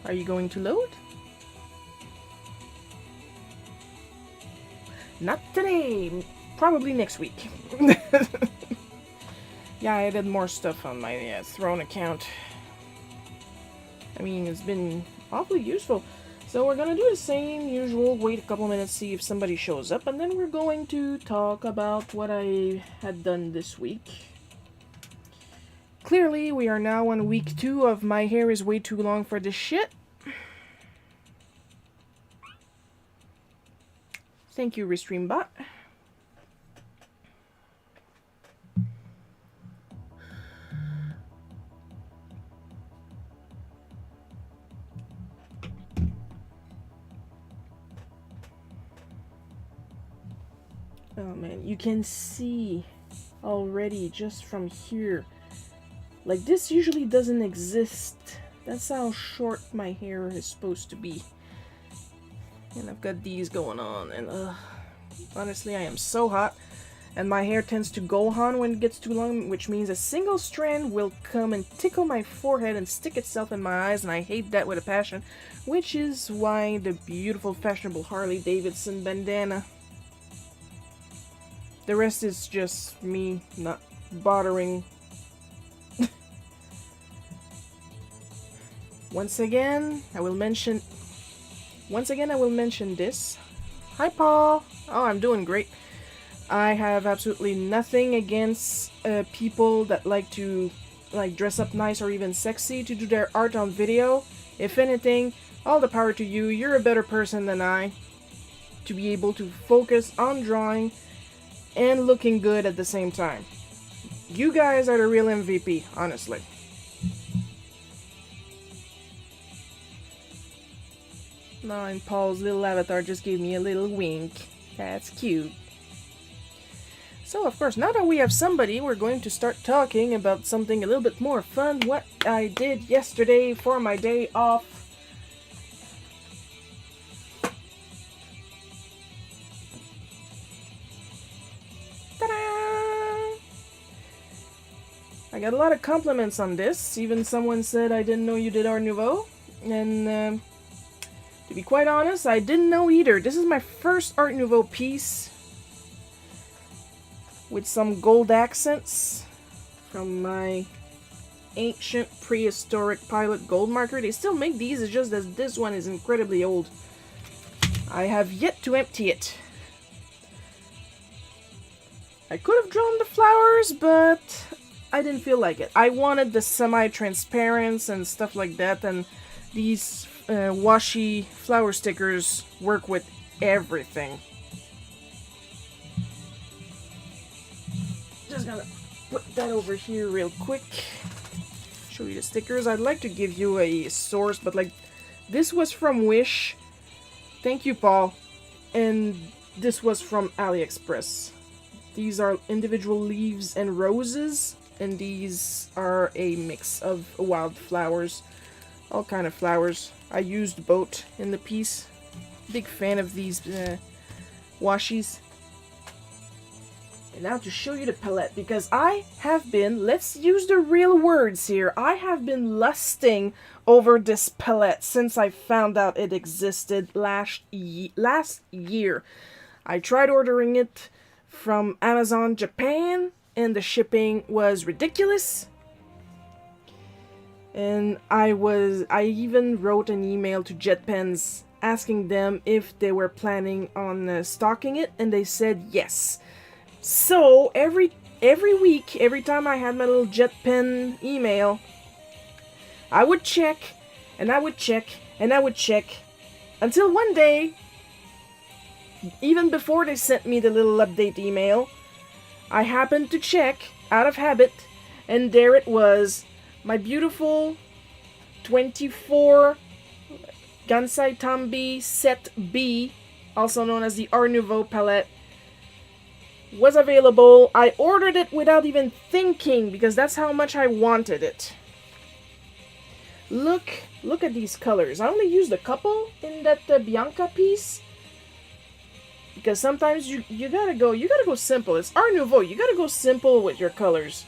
Are you going to load? Not today. Probably next week. Yeah, I added more stuff on my Throne account. I mean, it's been awfully useful. So we're gonna do the same usual, wait a couple minutes, see if somebody shows up, and then we're going to talk about what I had done this week. Clearly, we are now on week 2 of my hair is way too long for this shit. Thank you, RestreamBot. Oh man, you can see already just from here. Like, this usually doesn't exist. That's how short my hair is supposed to be. And I've got these going on, and honestly, I am so hot. And my hair tends to go on when it gets too long, which means a single strand will come and tickle my forehead and stick itself in my eyes, and I hate that with a passion. Which is why the beautiful, fashionable Harley Davidson bandana. The rest is just me not bothering. Once again, I will mention this. Hi, Paul. Oh, I'm doing great. I have absolutely nothing against people that like to dress up nice or even sexy to do their art on video. If anything, all the power to you. You're a better person than I to be able to focus on drawing and looking good at the same time. You guys are the real MVP, honestly. No, and Paul's little avatar just gave me a little wink. That's cute. So, of course, now that we have somebody, we're going to start talking about something a little bit more fun. What I did yesterday for my day off. Ta-da! I got a lot of compliments on this. Even someone said, I didn't know you did Art Nouveau. And, to be quite honest, I didn't know either. This is my first Art Nouveau piece with some gold accents from my ancient prehistoric pilot gold marker. They still make these, it's just that this one is incredibly old. I have yet to empty it. I could have drawn the flowers, but I didn't feel like it. I wanted the semi-transparent and stuff like that, and these washi flower stickers work with everything. Just gonna put that over here real quick. Show you the stickers. I'd like to give you a source, but this was from Wish. Thank you, Paul. And this was from AliExpress. These are individual leaves and roses, and these are a mix of wildflowers. All kind of flowers. I used both in the piece. Big fan of these washis. And now to show you the palette, because I have been, let's use the real words here, I have been lusting over this palette since I found out it existed last year. I tried ordering it from Amazon Japan, and the shipping was ridiculous. And I even wrote an email to JetPens asking them if they were planning on stocking it, and they said yes. So every week, every time I had my little JetPen email, I would check, and I would check, and I would check, until one day, even before they sent me the little update email, I happened to check, out of habit, and there it was, my beautiful 24 Gansai Tambi Set B, also known as the Art Nouveau palette, was available. I ordered it without even thinking, because that's how much I wanted it. Look at these colors. I only used a couple in that Bianca piece, because sometimes you gotta go simple. It's Art Nouveau. You gotta go simple with your colors.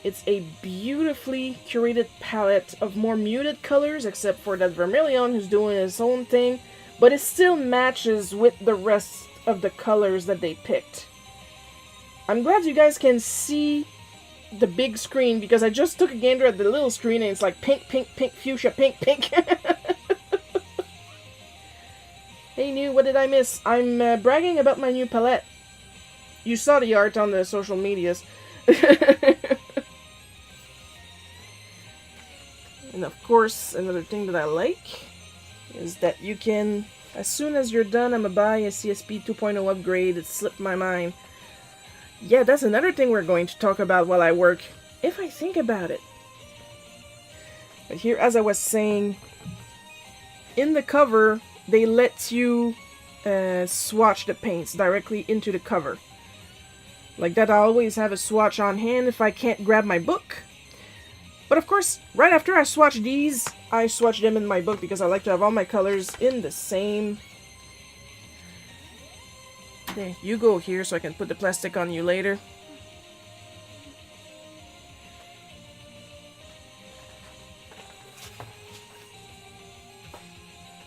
It's a beautifully curated palette of more muted colors, except for that Vermilion who's doing his own thing, but it still matches with the rest of the colors that they picked. I'm glad you guys can see the big screen, because I just took a gander at the little screen and it's like pink, pink, pink, fuchsia, pink, pink. Hey, new, what did I miss? I'm bragging about my new palette. You saw the art on the social medias. And of course, another thing that I like is that you can, as soon as you're done, I'm gonna buy a CSP 2.0 upgrade. It slipped my mind. Yeah, that's another thing we're going to talk about while I work, if I think about it. But here, as I was saying, in the cover, they let you swatch the paints directly into the cover. Like that, I always have a swatch on hand if I can't grab my book. But of course, right after I swatch these, I swatch them in my book because I like to have all my colors in the same. There, you go here so I can put the plastic on you later.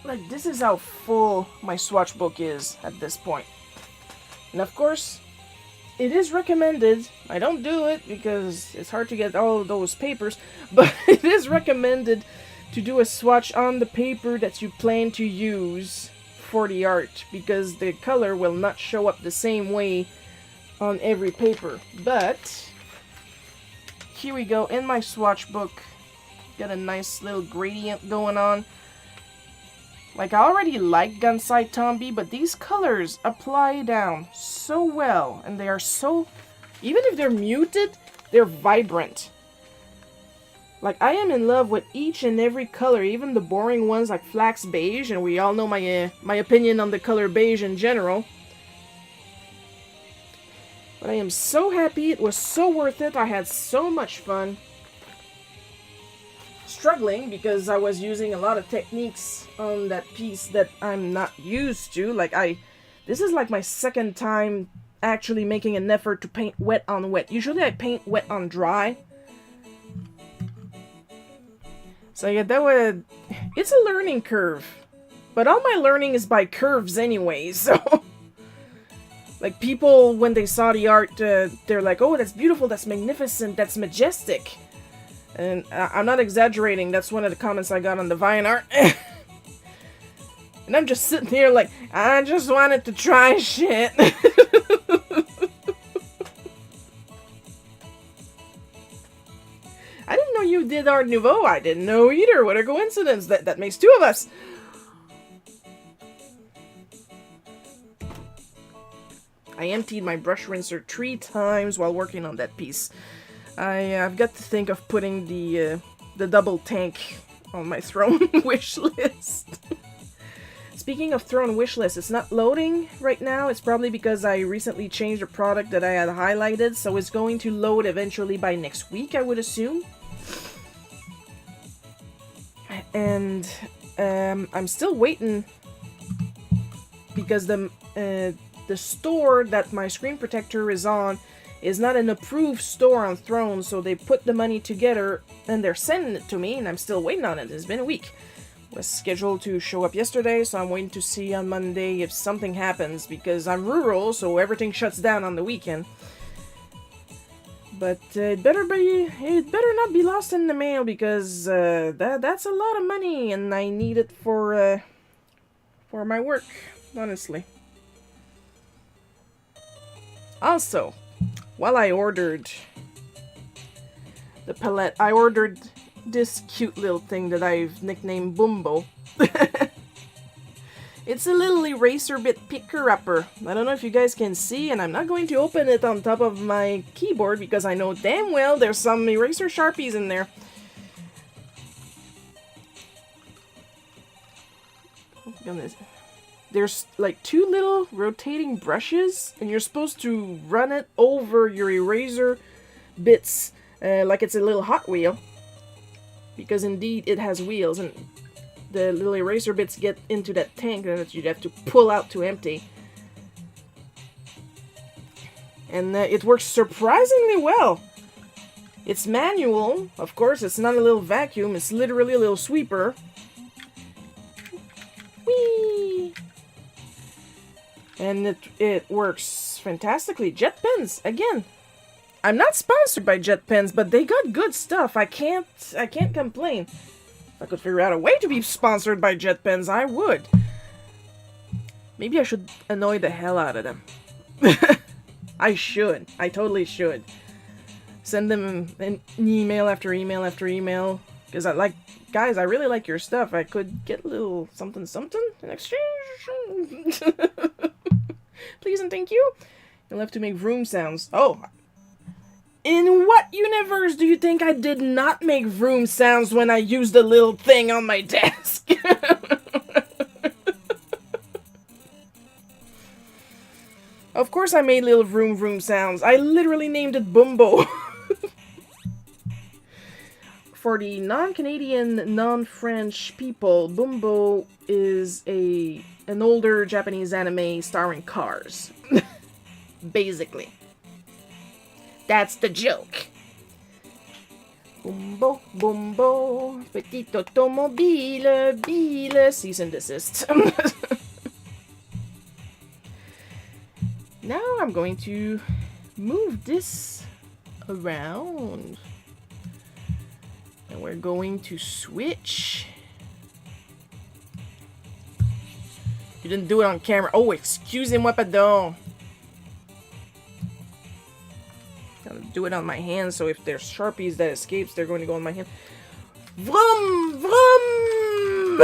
Like, this is how full my swatch book is at this point. And of course, it is recommended. I don't do it because it's hard to get all of those papers, but it is recommended to do a swatch on the paper that you plan to use for the art, because the color will not show up the same way on every paper. But here we go, in my swatch book, got a nice little gradient going on. Like, I already like Gansai Tombi, but these colors apply down so well, and they are so, even if they're muted, they're vibrant. Like, I am in love with each and every color, even the boring ones like Flax Beige, and we all know my opinion on the color beige in general. But I am so happy, it was so worth it, I had so much fun. Struggling because I was using a lot of techniques on that piece that I'm not used to. Like, this is like my second time actually making an effort to paint wet on wet. Usually I paint wet on dry. So yeah, it's a learning curve. But all my learning is by curves anyway, so... Like, people, when they saw the art, they're like, oh, that's beautiful, that's magnificent, that's majestic. And I'm not exaggerating, that's one of the comments I got on the Vine art. And I'm just sitting here like, I just wanted to try shit. I didn't know you did Art Nouveau. I didn't know either. What a coincidence. That makes two of us. I emptied my brush rinser 3 times while working on that piece. I've got to think of putting the double tank on my throne wish list. Speaking of throne wish list, it's not loading right now. It's probably because I recently changed a product that I had highlighted, so it's going to load eventually by next week, I would assume. And I'm still waiting because the store that my screen protector is on is not an approved store on Throne, so they put the money together and they're sending it to me, and I'm still waiting on it. It's been a week. It was scheduled to show up yesterday, so I'm waiting to see on Monday if something happens, because I'm rural, so everything shuts down on the weekend. But it better not be lost in the mail, because that's a lot of money, and I need it for my work, honestly. Also, while I ordered the palette, I ordered this cute little thing that I've nicknamed Bumbo. It's a little eraser bit picker-upper. I don't know if you guys can see, and I'm not going to open it on top of my keyboard because I know damn well there's some eraser Sharpies in there. Oh, goodness. There's like 2 little rotating brushes, and you're supposed to run it over your eraser bits like it's a little Hot Wheel. Because indeed it has wheels, and the little eraser bits get into that tank that you'd have to pull out to empty. And it works surprisingly well. It's manual, of course. It's not a little vacuum. It's literally a little sweeper. Whee! And it works fantastically. Jet pens again. I'm not sponsored by Jet pens, but they got good stuff. I can't complain. If I could figure out a way to be sponsored by Jet pens, I would. Maybe I should annoy the hell out of them. I should. I totally should. Send them an email after email after email. Because guys, I really like your stuff. I could get a little something something in exchange. Please and thank you. You'll have to make vroom sounds. Oh. In what universe do you think I did not make vroom sounds when I used the little thing on my desk? Of course I made little vroom vroom sounds. I literally named it Bumbo. For the non-Canadian, non-French people, Bumbo is an older Japanese anime starring cars. Basically. That's the joke. Bumbo, Bumbo, petit automobile, bile, cease and desist. Now I'm going to move this around. And we're going to switch. You didn't do it on camera. Oh, excusez-moi, pardon. Gotta do it on my hand, so if there's Sharpies that escapes, they're going to go on my hand. Vroom! Vroom!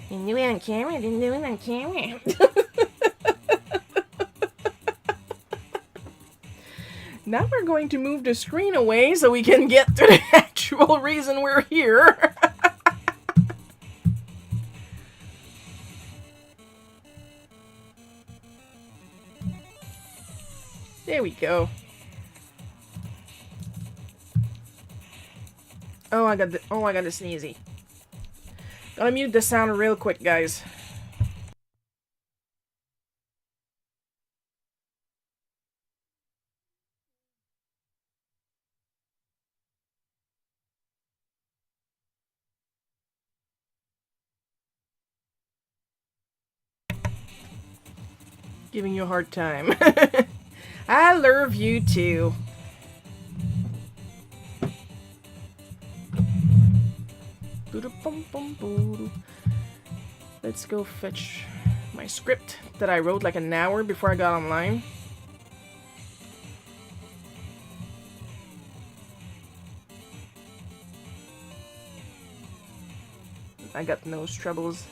Didn't do it on camera, didn't do it on camera. Now we're going to move the screen away so we can get to the actual reason we're here. There we go. Oh, I got the sneezy. Gotta mute the sound real quick, guys. Giving you a hard time. I love you too. Let's go fetch my script that I wrote like an hour before I got online. I got nose troubles.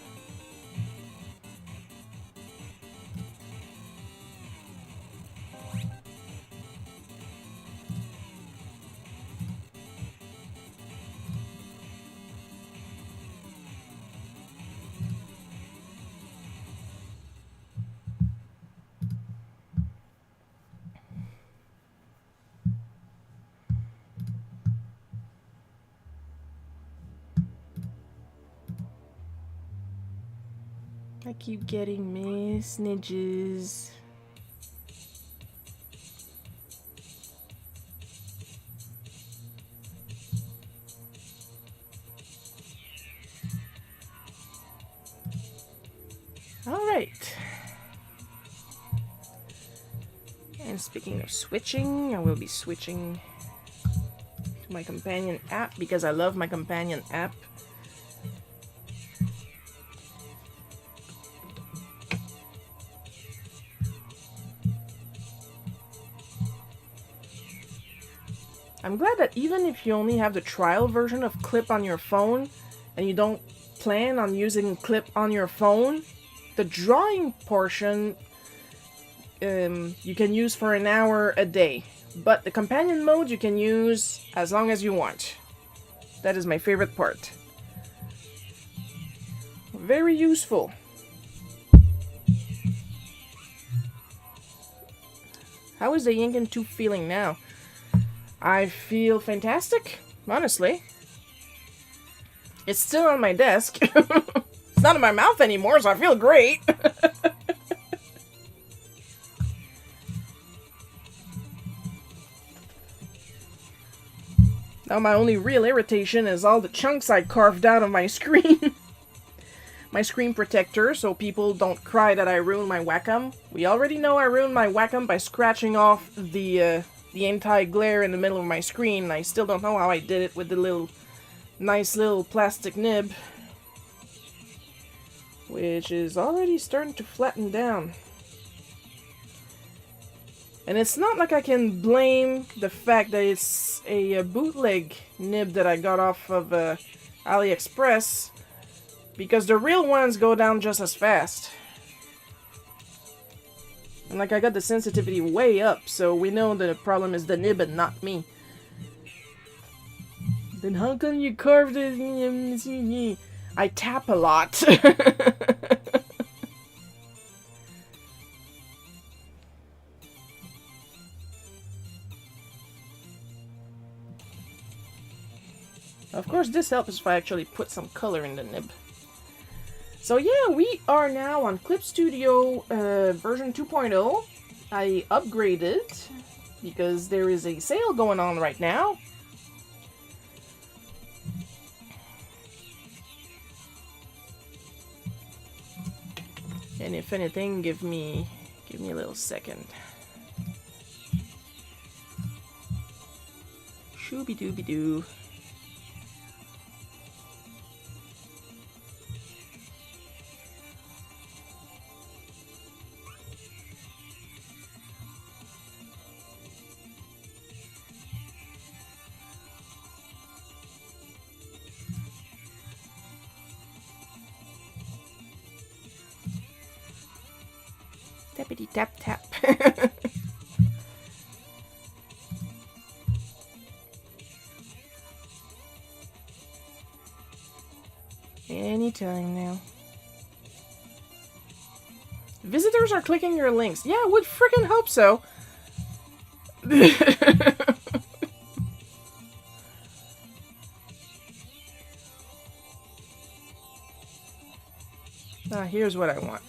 I keep getting messages. All right. And speaking of switching, I will be switching to my companion app because I love my companion app. I'm glad that even if you only have the trial version of Clip on your phone and you don't plan on using Clip on your phone, the drawing portion you can use for an hour a day. But the companion mode you can use as long as you want. That is my favorite part. Very useful. How is the Yankening 2 feeling now? I feel fantastic, honestly. It's still on my desk. It's not in my mouth anymore, so I feel great. Now my only real irritation is all the chunks I carved out of my screen. My screen protector, so people don't cry that I ruined my Wacom. We already know I ruined my Wacom by scratching off the anti-glare in the middle of my screen. I still don't know how I did it with the nice little plastic nib, which is already starting to flatten down. And it's not like I can blame the fact that it's a bootleg nib that I got off of AliExpress, because the real ones go down just as fast. And like, I got the sensitivity way up, so we know that the problem is the nib and not me. Then how come you carved it? I tap a lot. Of course, this helps if I actually put some color in the nib. So yeah, we are now on Clip Studio version 2.0. I upgraded because there is a sale going on right now. And if anything, give me a little second. Shooby-dooby-doo. Tappity tap tap. Anytime now. Visitors are clicking your links. Yeah, I would freaking hope so. Here's what I want.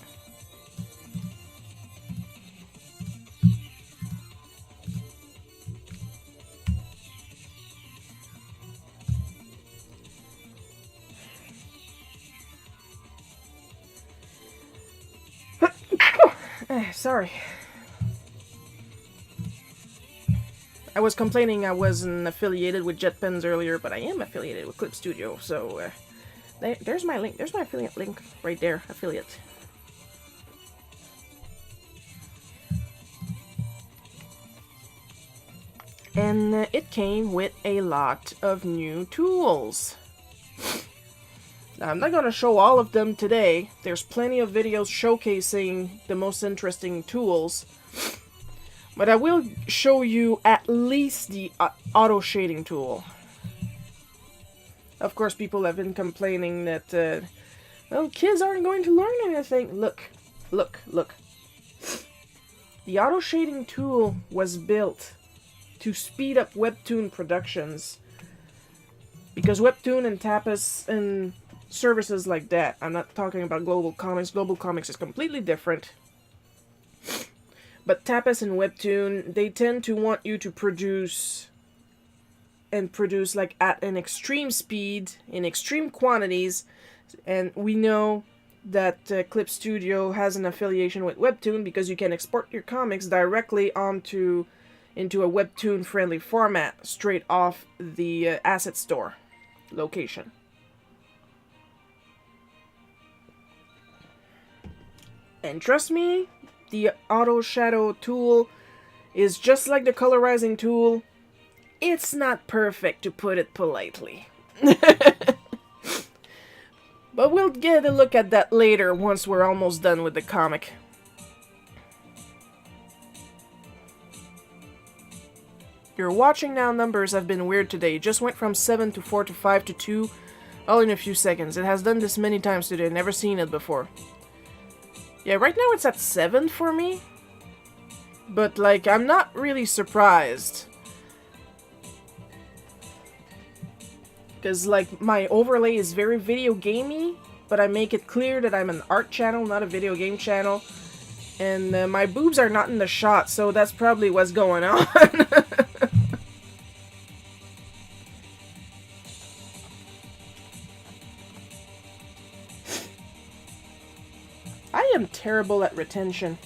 Sorry. I was complaining I wasn't affiliated with JetPens earlier, but I am affiliated with Clip Studio, so there's my link. There's my affiliate link right there. Affiliate. And it came with a lot of new tools. Now, I'm not going to show all of them today. There's plenty of videos showcasing the most interesting tools. But I will show you at least the auto shading tool. Of course, people have been complaining that, well, kids aren't going to learn anything. Look, look, look. The auto shading tool was built to speed up webtoon productions. Because webtoon and tapas and services like that, I'm not talking about Global Comics. Global Comics is completely different. But tapas and webtoon, they tend to want you to produce like at an extreme speed, in extreme quantities, and we know that Clip Studio has an affiliation with Webtoon because you can export your comics directly into a Webtoon-friendly format straight off the asset store location. And trust me, the auto shadow tool is just like the colorizing tool. It's not perfect, to put it politely. But we'll get a look at that later once we're almost done with the comic. Your watching now numbers have been weird today. It just went from 7 to 4 to 5 to 2, all in a few seconds. It has done this many times today. Never seen it before. Yeah, right now it's at 7 for me. But, like, I'm not really surprised. Because, like, my overlay is very video gamey, but I make it clear that I'm an art channel, not a video game channel. And my boobs are not in the shot, so that's probably what's going on. am terrible at retention.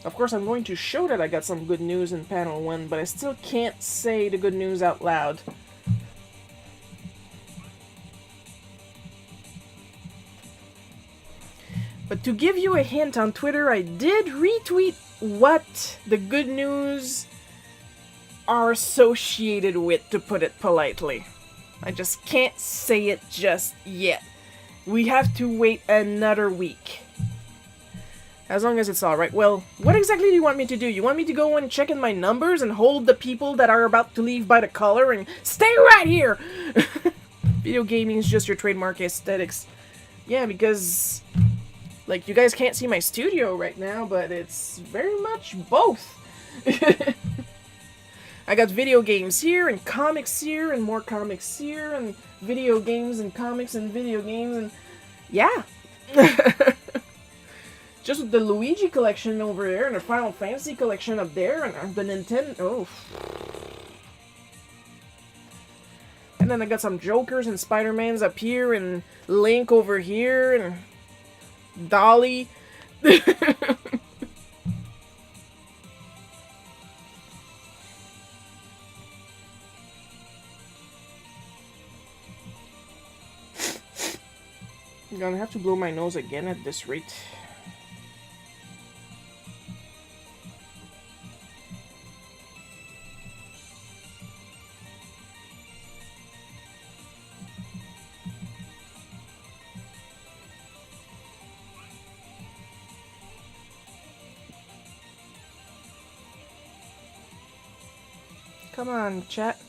Of course, I'm going to show that I got some good news in panel 1, but I still can't say the good news out loud. But to give you a hint, on Twitter, I did retweet what the good news are associated with, to put it politely. I just can't say it just yet. We have to wait another week. As long as it's alright. Well, what exactly do you want me to do? You want me to go and check in my numbers and hold the people that are about to leave by the collar and stay right here? Video gaming is just your trademark aesthetics. Yeah, because, like, you guys can't see my studio right now, but it's very much both. I got video games here, and comics here, and more comics here, and video games and comics and video games, and yeah. Just the Luigi collection over there, and the Final Fantasy collection up there, and the Nintendo... Oh. And then I got some Jokers and Spider-Mans up here, and Link over here, and Dolly. I'm gonna have to blow my nose again at this rate. Come on, chat.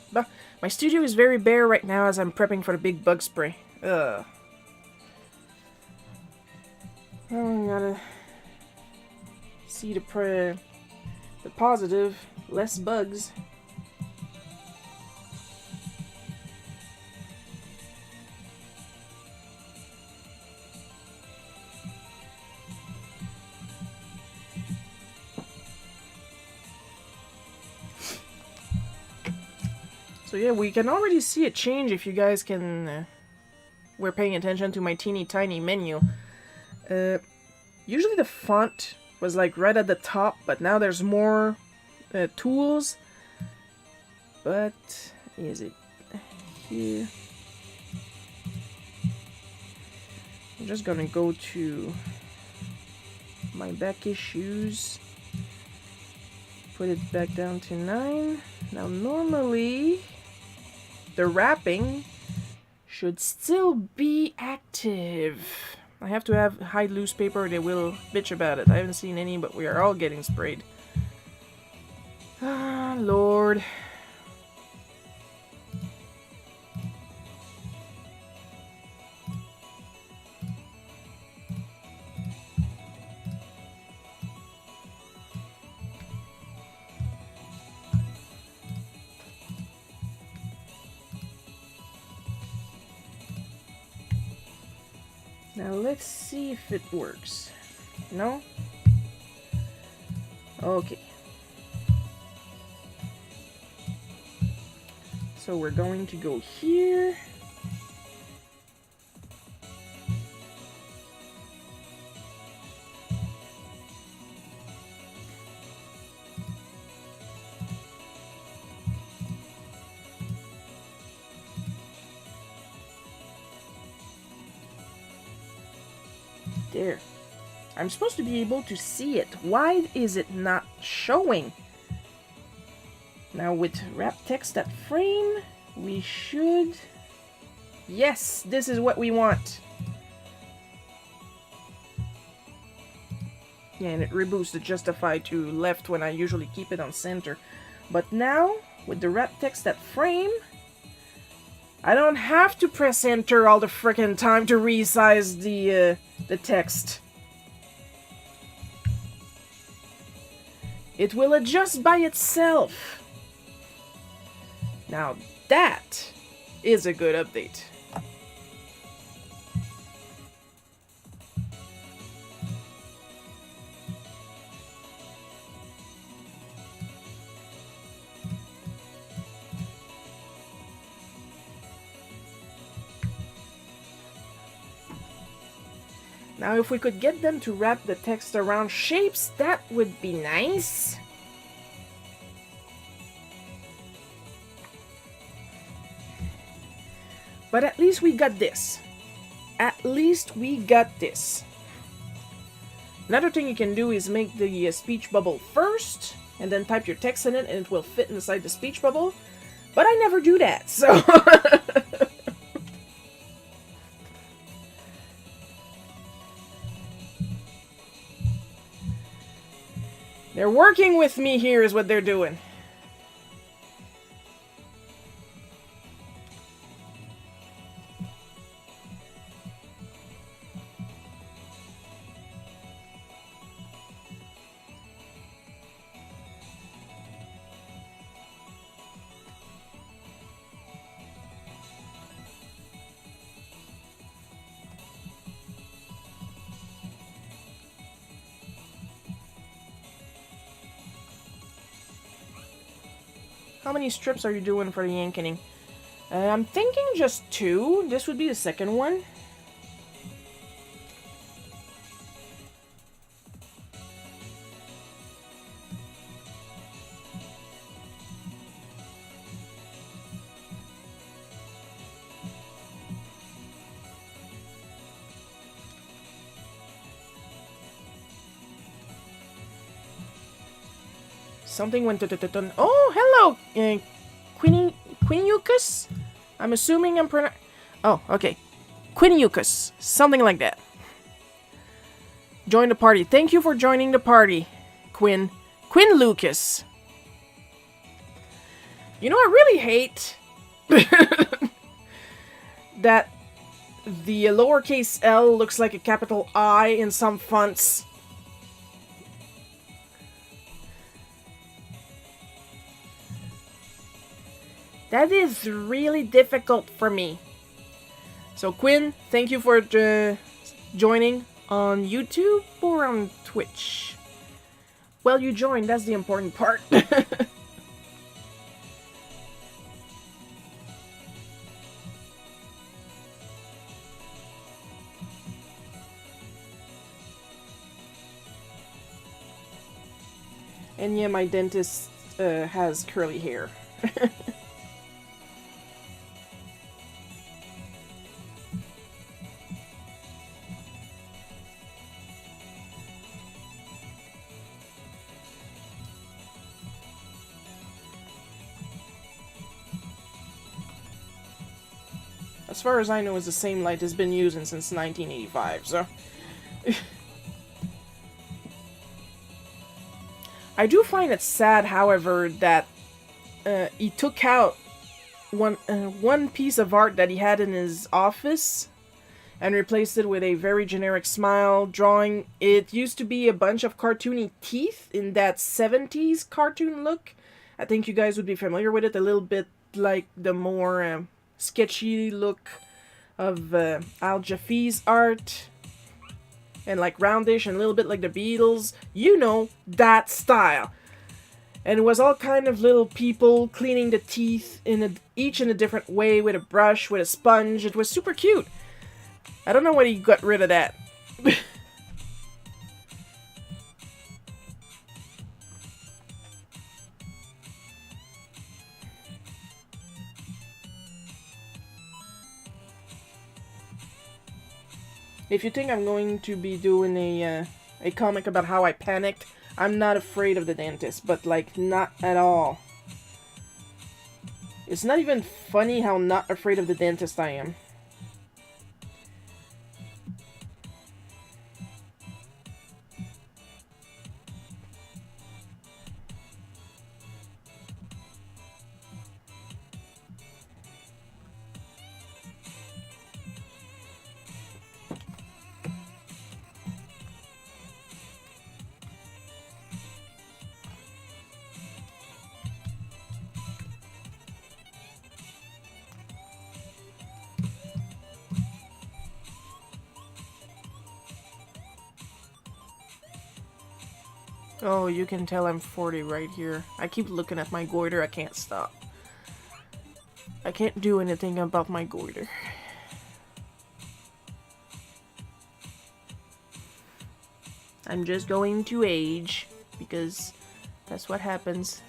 My studio is very bare right now as I'm prepping for the big bug spray. Ugh. Oh, I gotta see the positive. Less bugs. So yeah, we can already see a change if you guys can were paying attention to my teeny tiny menu. Usually the font was like right at the top, but now there's more tools. But is it here? I'm just gonna go to my back issues. Put it back down to 9. Now normally the wrapping should still be active. I have to hide loose paper or they will bitch about it. I haven't seen any, but we are all getting sprayed. Ah, Lord. Now let's see if it works. No? Okay. So we're going to go here. There. I'm supposed to be able to see it. Why is it not showing? Now with wrap text at frame, we should... Yes, this is what we want. Yeah, and it reboots the justify to left when I usually keep it on center. But now, with the wrap text at frame, I don't have to press enter all the frickin' time to resize the text. It will adjust by itself. Now that is a good update. Now if we could get them to wrap the text around shapes, that would be nice. But at least we got this. At least we got this. Another thing you can do is make the speech bubble first, and then type your text in it, and it will fit inside the speech bubble. But I never do that, so... They're working with me here is what they're doing. How many strips are you doing for the Yankening? I'm thinking just 2. This would be the second one. Something went to Oh, hello, Quiniucus? I'm assuming I'm Oh, okay. Quiniucus. Something like that. Join the party. Thank you for joining the party, Quinn. Quinn Lucas. You know, I really hate that the lowercase L looks like a capital I in some fonts. That is really difficult for me. So Quinn, thank you for joining on YouTube or on Twitch. Well, you joined, that's the important part. And yeah, my dentist has curly hair. As far as I know, it's the same light has been using since 1985, so... I do find it sad, however, that he took out one piece of art that he had in his office and replaced it with a very generic smile drawing. It used to be a bunch of cartoony teeth in that 70s cartoon look. I think you guys would be familiar with it, a little bit like the more sketchy look of Al Jaffee's art. And like roundish and a little bit like the Beatles. You know, that style. And it was all kind of little people cleaning the teeth each in a different way with a brush, with a sponge. It was super cute. I don't know why he got rid of that. If you think I'm going to be doing a comic about how I panicked, I'm not afraid of the dentist, but like not at all. It's not even funny how not afraid of the dentist I am. Oh, you can tell I'm 40 right here. I keep looking at my goiter, I can't stop. I can't do anything about my goiter. I'm just going to age because that's what happens.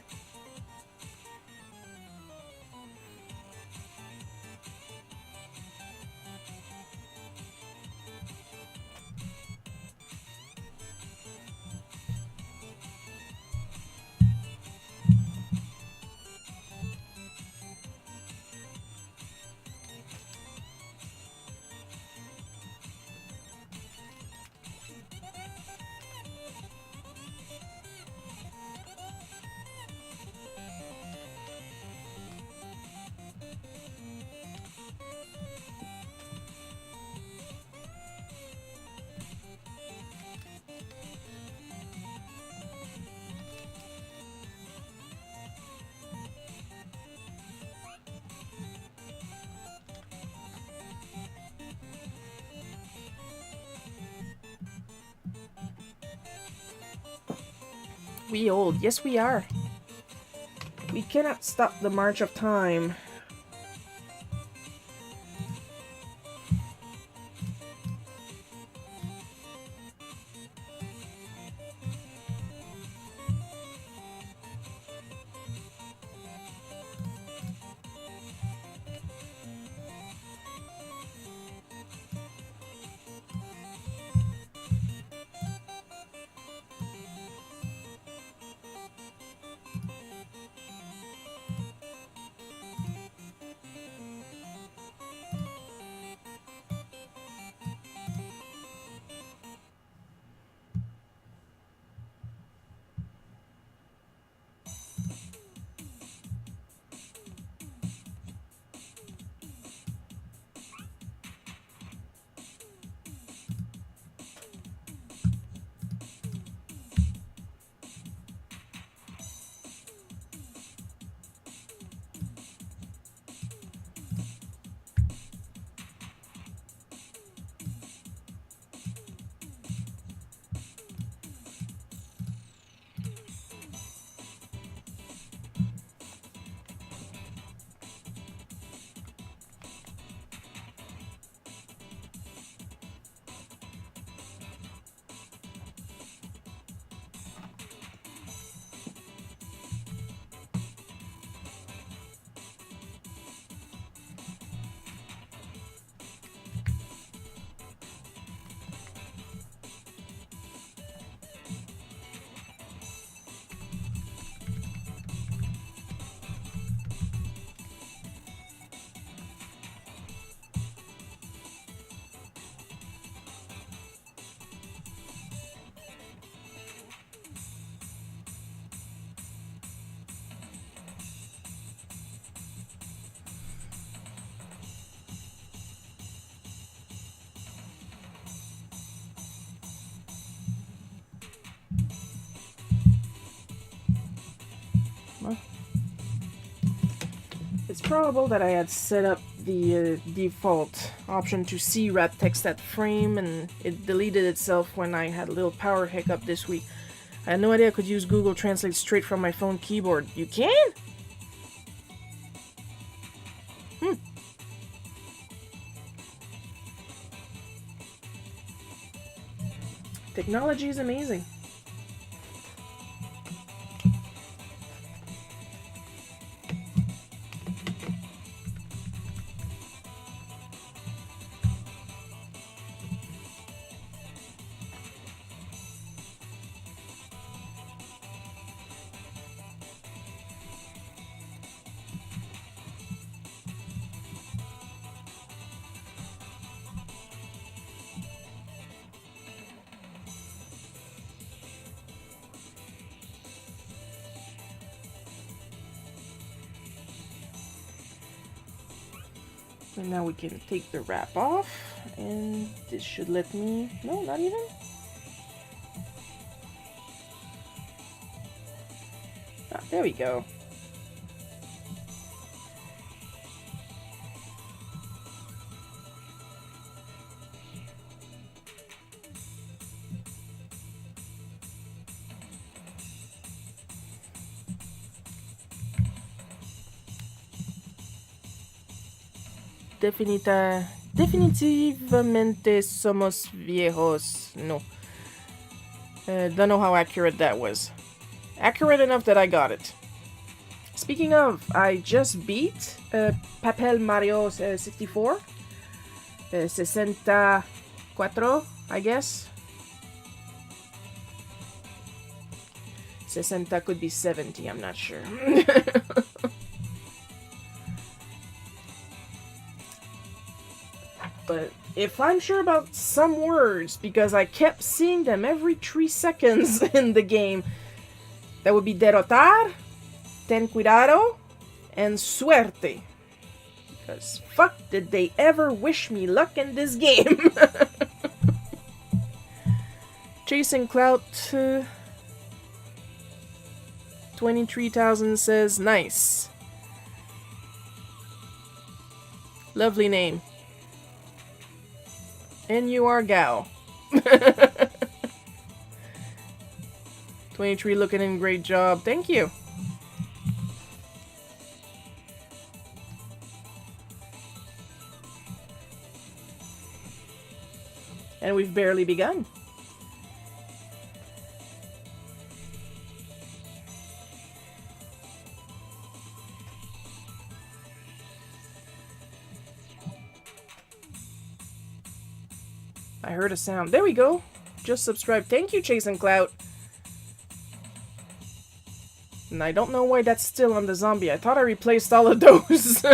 We old. Yes, we are. We cannot stop the march of time. It's probable that I had set up the default option to see wrap text at frame and it deleted itself when I had a little power hiccup this week. I had no idea I could use Google Translate straight from my phone keyboard. You can? Technology is amazing. And now we can take the wrap off, and this should let me... No, not even? Ah, there we go. Definitivamente somos viejos. No. Don't know how accurate that was. Accurate enough that I got it. Speaking of, I just beat Papel Mario 64. 64, I guess. 60 could be 70, I'm not sure. But if I'm sure about some words, because I kept seeing them every 3 seconds in the game, that would be derrotar, ten cuidado, and suerte. Because fuck did they ever wish me luck in this game. Chasing Clout 23,000 says nice. Lovely name. And you are Gao. 23 looking in great job. Thank you. And we've barely begun. I heard a sound. There we go. Just subscribe. Thank you, Chasing Clout. And I don't know why that's still on the zombie. I thought I replaced all of those.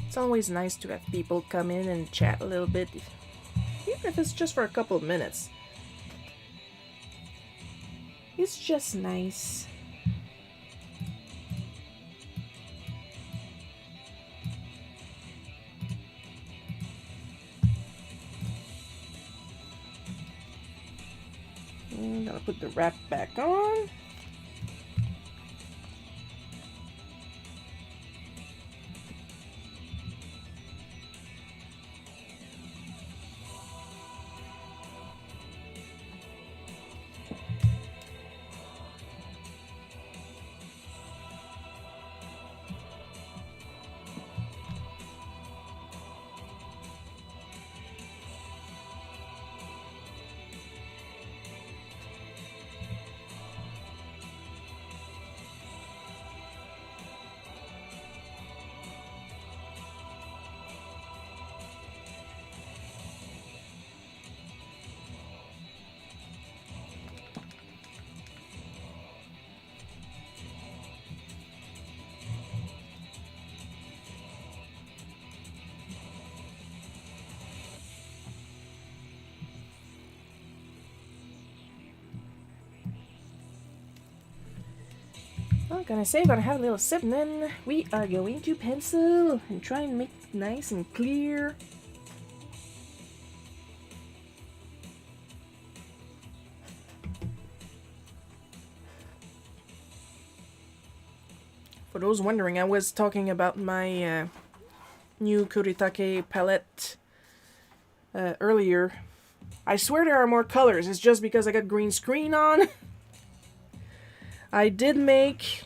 It's always nice to have people come in and chat a little bit, even if it's just for a couple of minutes. It's just nice. And I'll put the wrap back on. Well, gonna save, gonna have a little sip, and then we are going to pencil and try and make it nice and clear. For those wondering, I was talking about my new Kuritake palette earlier. I swear there are more colors. It's just because I got green screen on. I did make...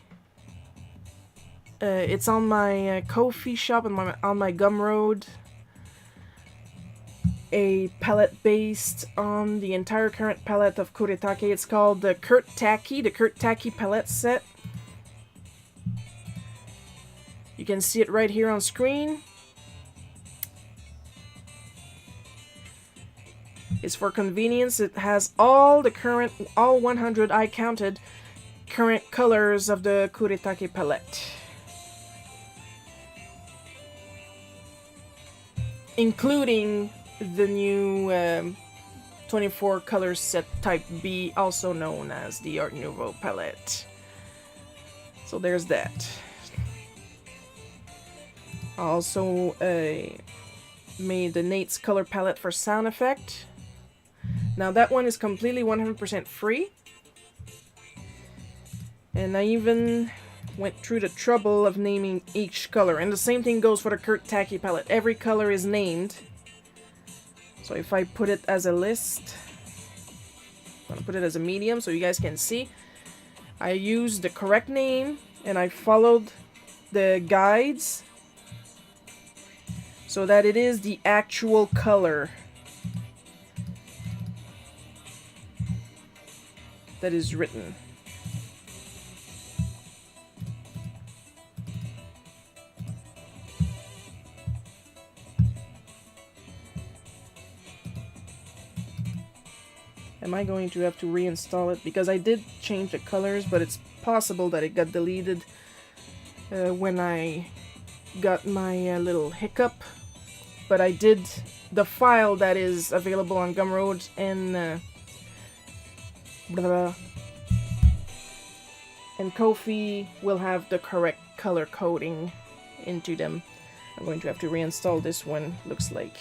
it's on my Ko-fi shop on my Gumroad. A palette based on the entire current palette of Kuretake. It's called the Kurt Taki palette set. You can see it right here on screen. It's for convenience. It has all 100 I counted current colors of the Kuretake palette, including the new 24 color set type B, also known as the Art Nouveau palette. So there's that. I also made the Nate's color palette for sound effect. Now that one is completely 100% free. And I even went through the trouble of naming each color. And the same thing goes for the Kurt Taki palette. Every color is named. So if I put it as a list, I'm gonna put it as a medium so you guys can see. I used the correct name and I followed the guides so that it is the actual color that is written. Am I going to have to reinstall it? Because I did change the colors, but it's possible that it got deleted when I got my little hiccup. But I did the file that is available on Gumroad and Ko-fi will have the correct color coding into them. I'm going to have to reinstall this one, looks like.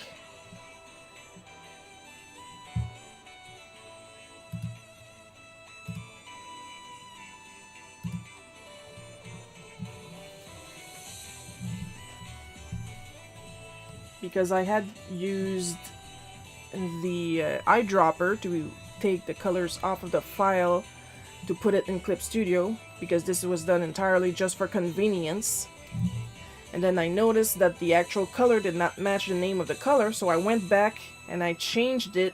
Because I had used the eyedropper to take the colors off of the file to put it in Clip Studio, because this was done entirely just for convenience. And then I noticed that the actual color did not match the name of the color, so I went back and I changed it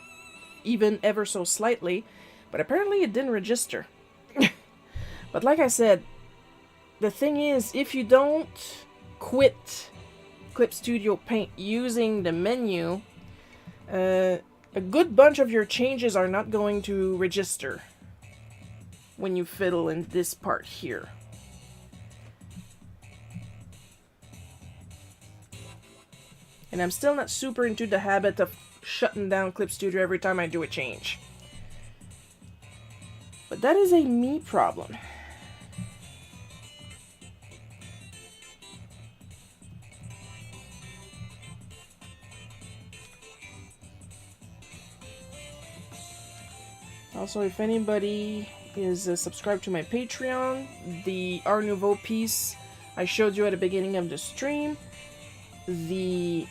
even ever so slightly, but apparently it didn't register. But like I said, the thing is, if you don't quit Clip Studio Paint using the menu, a good bunch of your changes are not going to register when you fiddle in this part here. And I'm still not super into the habit of shutting down Clip Studio every time I do a change. But that is a me problem. Also, if anybody is subscribed to my Patreon, the Art Nouveau piece I showed you at the beginning of the stream, the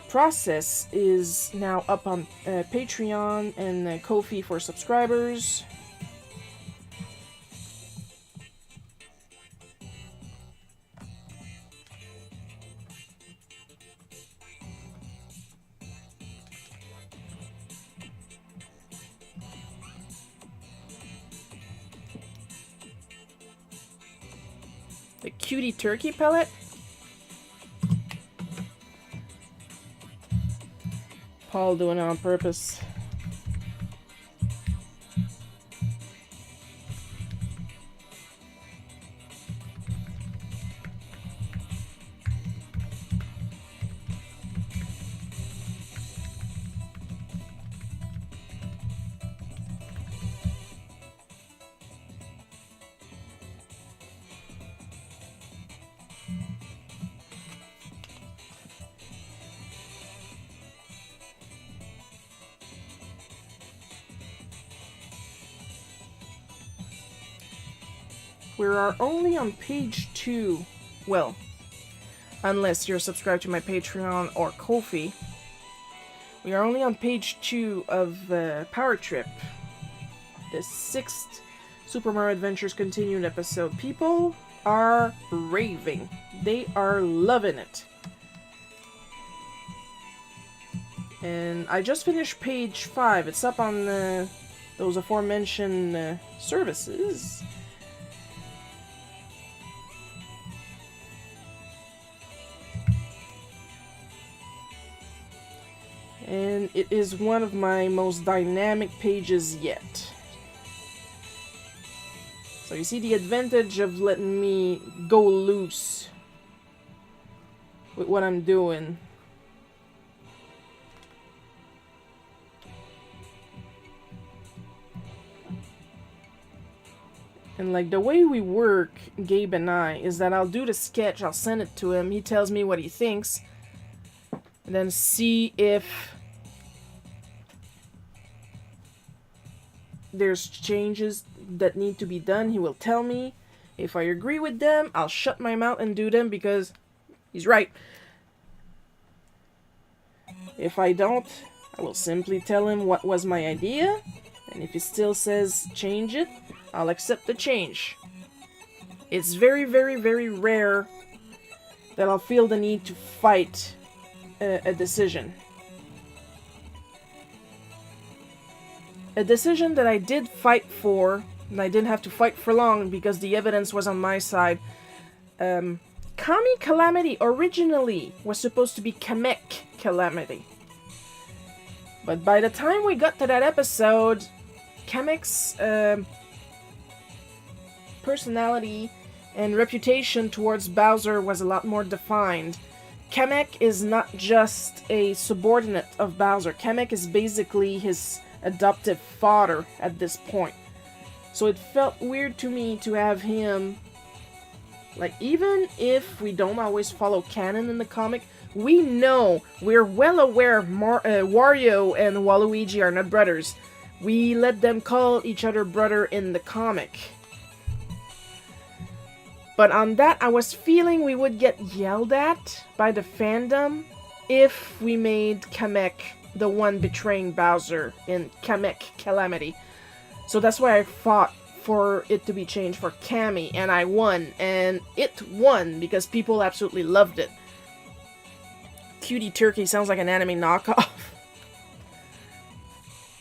process is now up on Patreon and Ko-fi for subscribers. The Cutie Turkey palette. Paul doing it on purpose. We are only on page 2. Well, unless you're subscribed to my Patreon or Ko-fi. We are only on page 2 of Power Trip. The 6th Super Mario Adventures Continued episode. People are raving. They are loving it. And I just finished page 5. It's up on those aforementioned services. And it is one of my most dynamic pages yet. So you see the advantage of letting me go loose with what I'm doing. And like the way we work, Gabe and I, is that I'll do the sketch, I'll send it to him, he tells me what he thinks, and then see if there's changes that need to be done. He will tell me. If I agree with them, I'll shut my mouth and do them because he's right. If I don't, I will simply tell him what was my idea, and if he still says change it, I'll accept the change. It's very, very, very rare that I'll feel the need to fight a decision. A decision that I did fight for, and I didn't have to fight for long because the evidence was on my side. Kami Calamity originally was supposed to be Kamek Calamity. But by the time we got to that episode, Kamek's personality and reputation towards Bowser was a lot more defined. Kamek is not just a subordinate of Bowser. Kamek is basically his adoptive father at this point. So it felt weird to me to have him, like, even if we don't always follow canon in the comic, we're well aware Wario and Waluigi are not brothers. We let them call each other brother in the comic. But on that, I was feeling we would get yelled at by the fandom if we made Kamek the one betraying Bowser in Kamek Calamity. So that's why I fought for it to be changed for Kami, and I won. And it won because people absolutely loved it. Cutie Turkey sounds like an anime knockoff.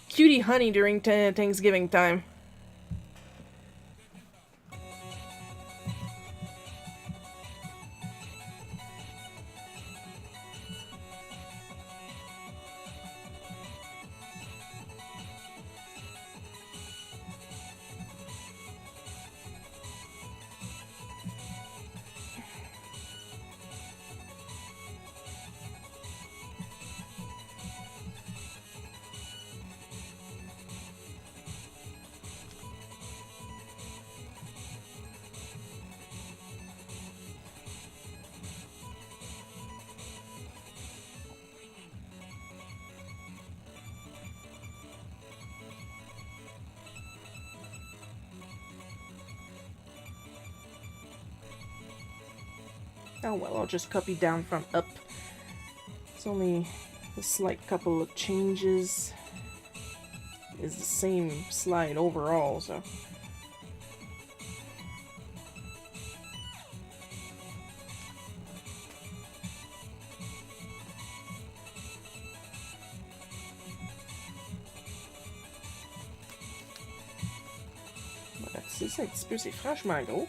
Cutie Honey during Thanksgiving time. Oh well, I'll just copy down from up. It's only a slight couple of changes. It's the same slide overall, so. Voilà, c'est ça un petit peu, c'est franchement gros.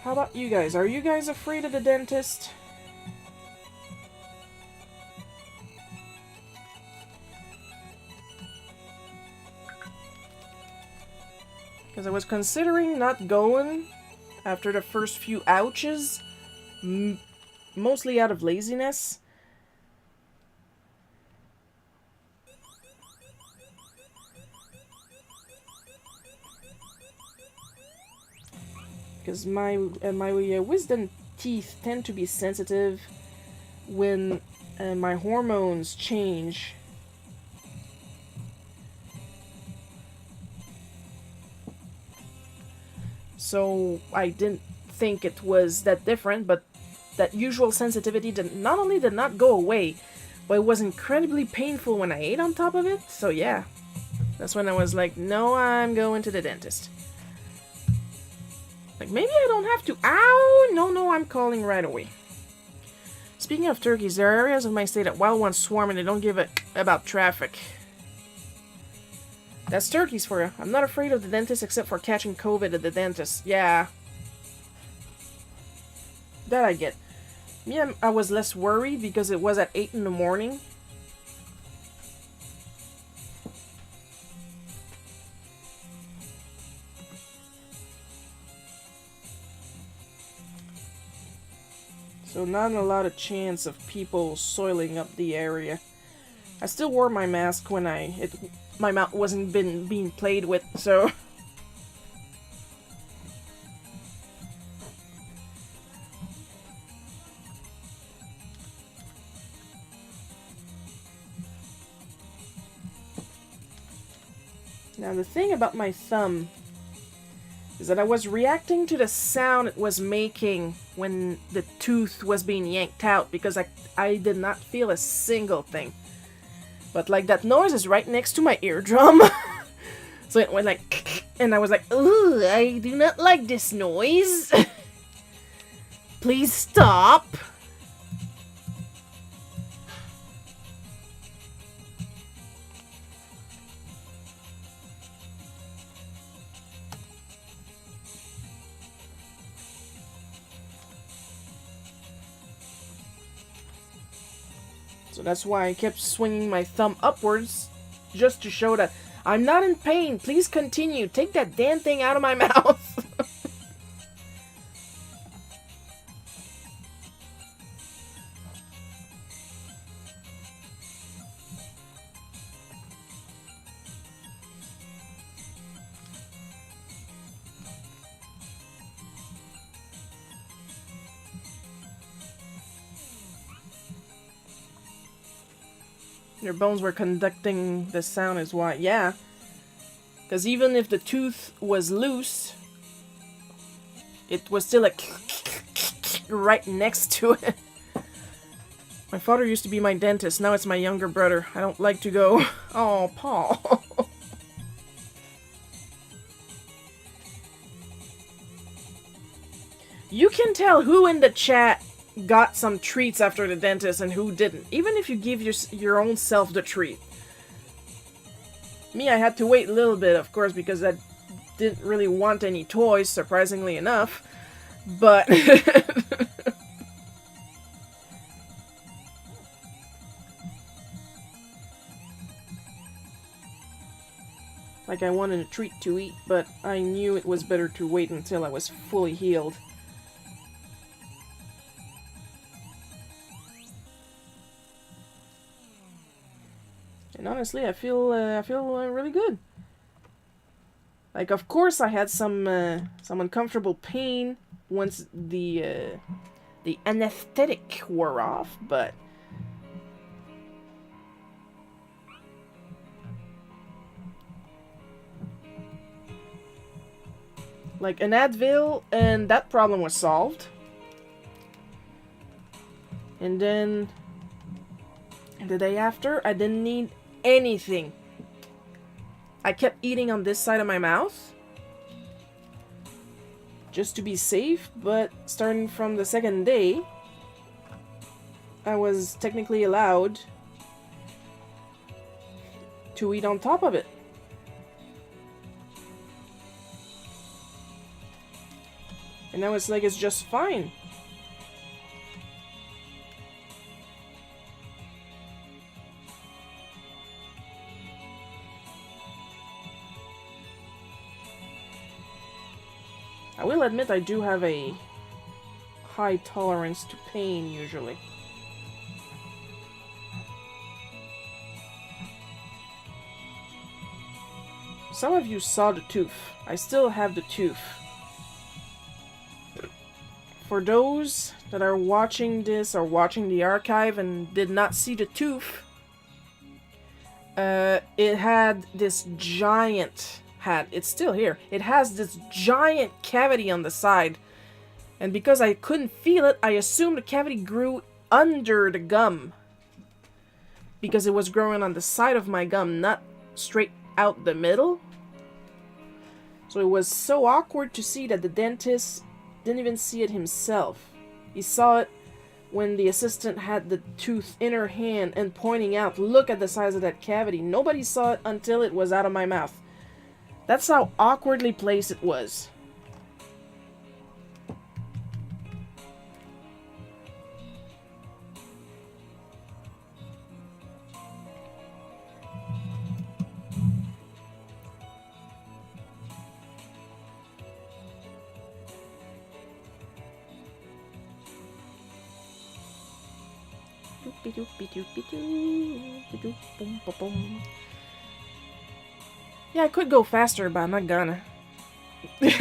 How about you guys? Are you guys afraid of the dentist? Because I was considering not going after the first few ouches, mostly out of laziness. Because my wisdom teeth tend to be sensitive when my hormones change. so I didn't think it was that different, but that usual sensitivity not only did not go away, but it was incredibly painful when I ate on top of it, so yeah. That's when I was like, no, I'm going to the dentist. Like, maybe I don't have to. Ow! No, I'm calling right away. Speaking of turkeys, there are areas of my state that wild ones swarm and they don't give a about traffic. That's turkeys for you. I'm not afraid of the dentist except for catching COVID at the dentist. Yeah. That I get. Me, I was less worried because it was at 8 in the morning. So not a lot of chance of people soiling up the area. I still wore my mask when my mouth wasn't being played with, so... Now the thing about my thumb is that I was reacting to the sound it was making when the tooth was being yanked out because I did not feel a single thing. But like that noise is right next to my eardrum. So it went like, and I was like, ooh, I do not like this noise. Please stop. So that's why I kept swinging my thumb upwards, just to show that I'm not in pain. Please continue. Take that damn thing out of my mouth. Your bones were conducting the sound is why. Yeah. Because even if the tooth was loose, it was still like right next to it. My father used to be my dentist. Now it's my younger brother. I don't like to go. Oh, Paul. You can tell who in the chat got some treats after the dentist and who didn't, even if you give your own self the treat. Me, I had to wait a little bit, of course, because I didn't really want any toys, surprisingly enough, but... Like I wanted a treat to eat, but I knew it was better to wait until I was fully healed. And honestly, I feel really good. Like, of course, I had some uncomfortable pain once the anesthetic wore off, but like an Advil, and that problem was solved. And then the day after, I didn't need anything. I kept eating on this side of my mouth just to be safe, but starting from the second day, I was technically allowed to eat on top of it. And now it's like it's just fine. I will admit I do have a high tolerance to pain, usually. Some of you saw the tooth. I still have the tooth. For those that are watching this or watching the archive and did not see the tooth, it had this giant had. It's still here. It has this giant cavity on the side. And because I couldn't feel it, I assumed the cavity grew under the gum. Because it was growing on the side of my gum, not straight out the middle. So it was so awkward to see that the dentist didn't even see it himself. He saw it when the assistant had the tooth in her hand and pointing out, look at the size of that cavity. Nobody saw it until it was out of my mouth. That's how awkwardly placed it was. Yeah, I could go faster, but I'm not gonna. Look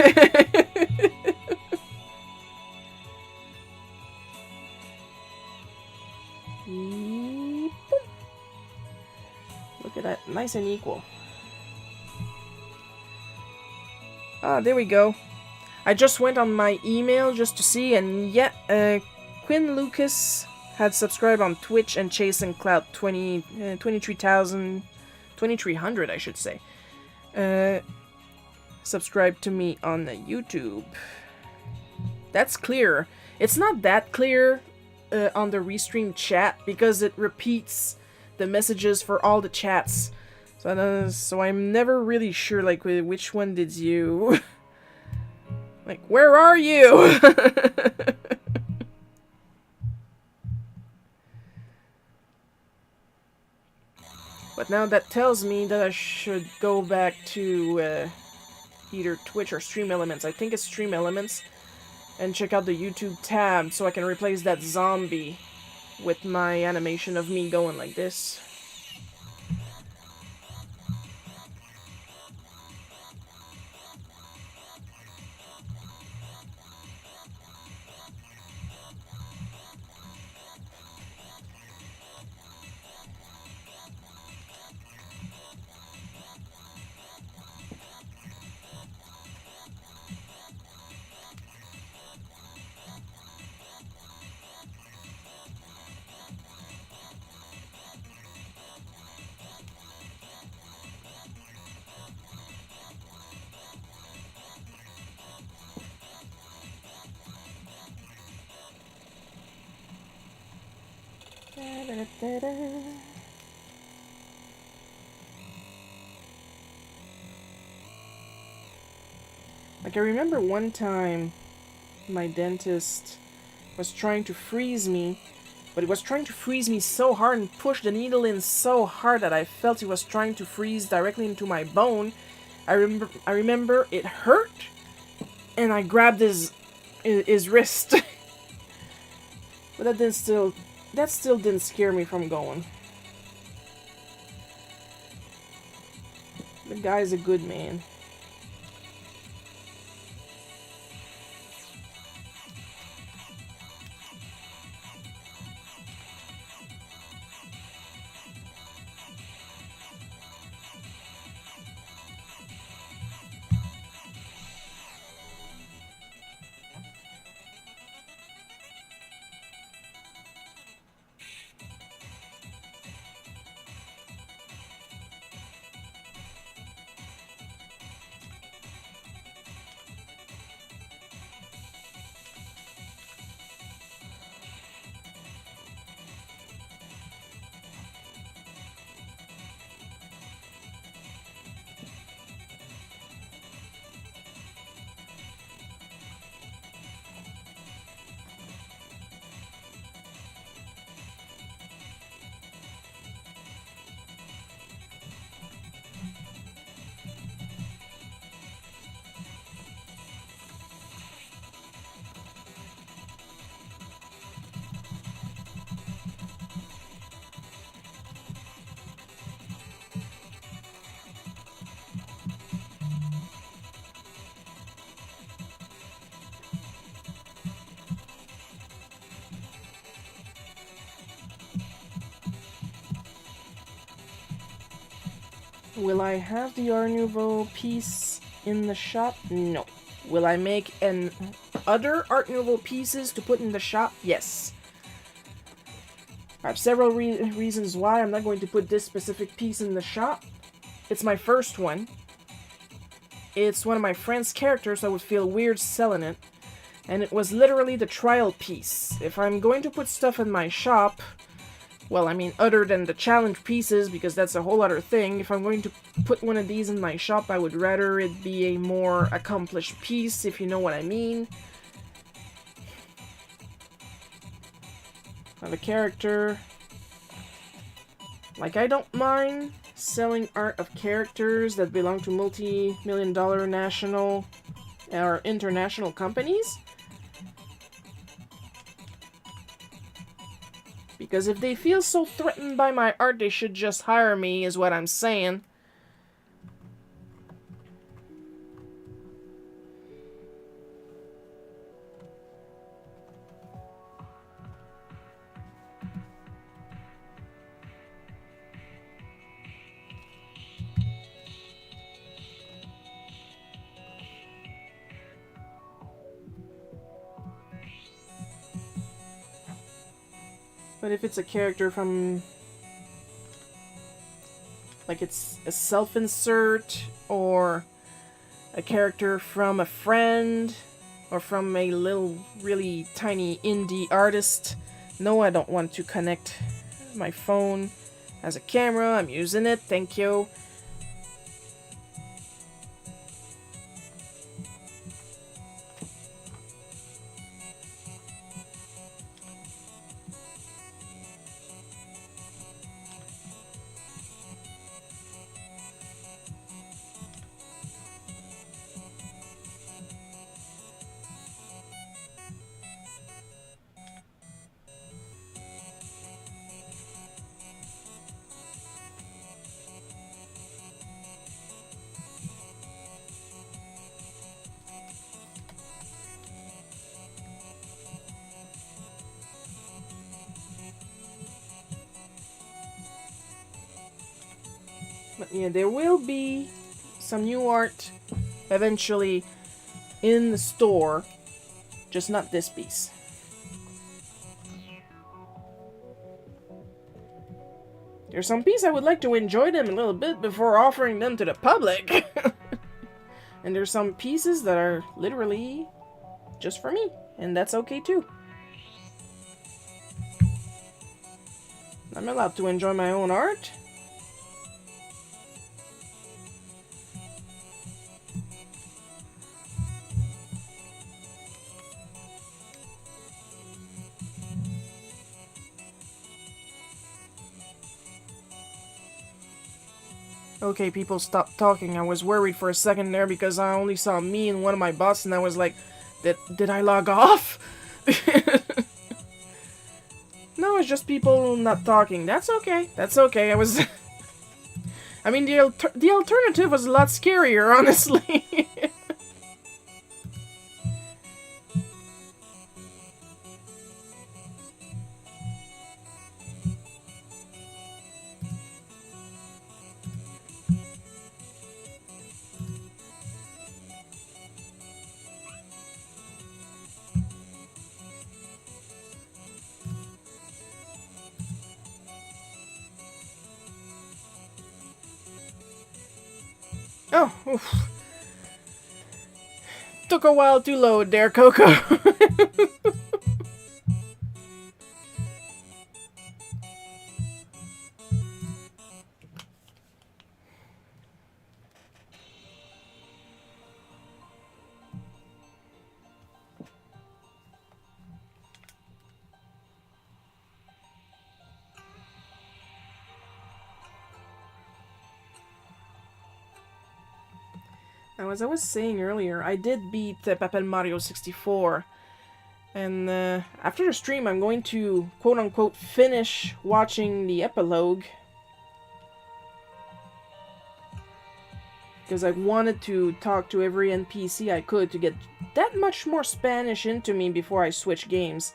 at that, nice and equal. Ah, there we go. I just went on my email just to see, and yeah, Quinn Lucas had subscribed on Twitch and chasing clout 2300 I should say. Subscribe to me on the YouTube. That's clear. It's not that clear on the restream chat because it repeats the messages for all the chats. So I'm never really sure like which one did you like where are you? But now that tells me that I should go back to either Twitch or Stream Elements. I think it's Stream Elements. And check out the YouTube tab so I can replace that zombie with my animation of me going like this. Like, I remember one time my dentist was trying to freeze me, but he was trying to freeze me so hard and push the needle in so hard that I felt he was trying to freeze directly into my bone. I remember it hurt, and I grabbed his wrist. But that still didn't scare me from going. The guy's a good man. Will I have the Art Nouveau piece in the shop? No. Will I make other Art Nouveau pieces to put in the shop? Yes. I have several reasons why I'm not going to put this specific piece in the shop. It's my first one. It's one of my friend's characters, so I would feel weird selling it. And it was literally the trial piece. If I'm going to put stuff in my shop, well, I mean, other than the challenge pieces, because that's a whole other thing, if I'm going to put one of these in my shop, I would rather it be a more accomplished piece, if you know what I mean. Now, the character... Like, I don't mind selling art of characters that belong to multi-million-dollar national or international companies. Because if they feel so threatened by my art, they should just hire me, is what I'm saying. But if it's a character from... like it's a self-insert, or a character from a friend, or from a little, really tiny indie artist, no, I don't want to connect my phone as a camera. I'm using it, thank you. But yeah, there will be some new art eventually in the store, just not this piece. There's some piece I would like to enjoy them a little bit before offering them to the public. And there's some pieces that are literally just for me, and that's okay too. I'm allowed to enjoy my own art. Okay, people, stop talking. I was worried for a second there because I only saw me and one of my bots, and I was like, did I log off? No, it's just people not talking. That's okay. That's okay. I was... I mean, the alternative was a lot scarier, honestly. Oh, oof. Took a while to load there, Coco. Now, as I was saying earlier, I did beat Paper Mario 64. And after the stream, I'm going to, quote-unquote, finish watching the epilogue. Because I wanted to talk to every NPC I could to get that much more Spanish into me before I switch games.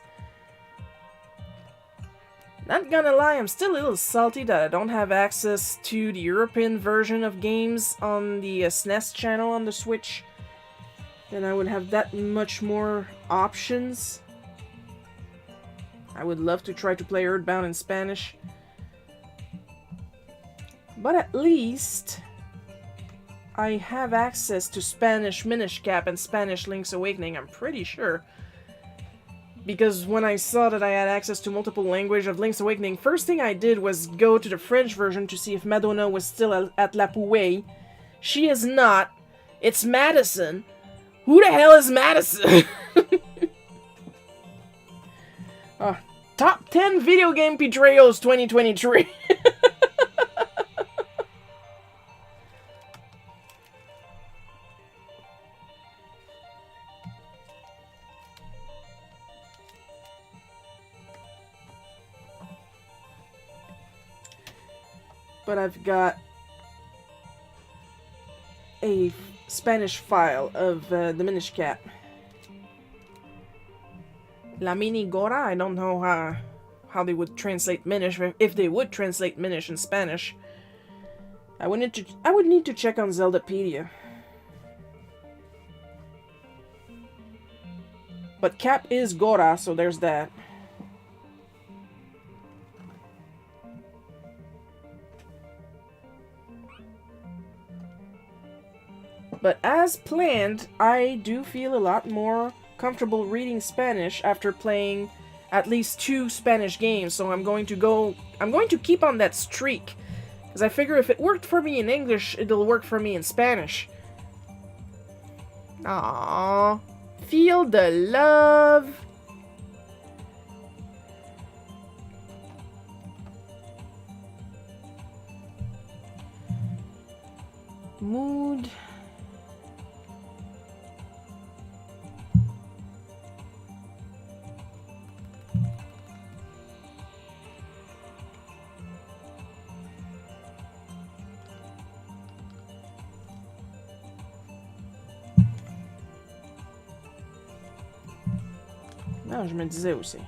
Not gonna lie, I'm still a little salty that I don't have access to the European version of games on the SNES channel on the Switch. Then I would have that much more options. I would love to try to play Earthbound in Spanish. But at least I have access to Spanish Minish Cap and Spanish Link's Awakening, I'm pretty sure. Because when I saw that I had access to multiple language of Link's Awakening, first thing I did was go to the French version to see if Madonna was still at La Pouée. She is not. It's Madison. Who the hell is Madison? Top 10 video game betrayals 2023. But I've got a Spanish file of the Minish Cap. La Mini Gora? I don't know how they would translate Minish, if they would translate Minish in Spanish. I would need to check on Zeldapedia. But Cap is Gora, so there's that. But as planned, I do feel a lot more comfortable reading Spanish after playing at least 2 Spanish games, so I'm going to keep on that streak. Because I figure if it worked for me in English, it'll work for me in Spanish. Aww. Feel the love. Mood. Non, je me disais aussi.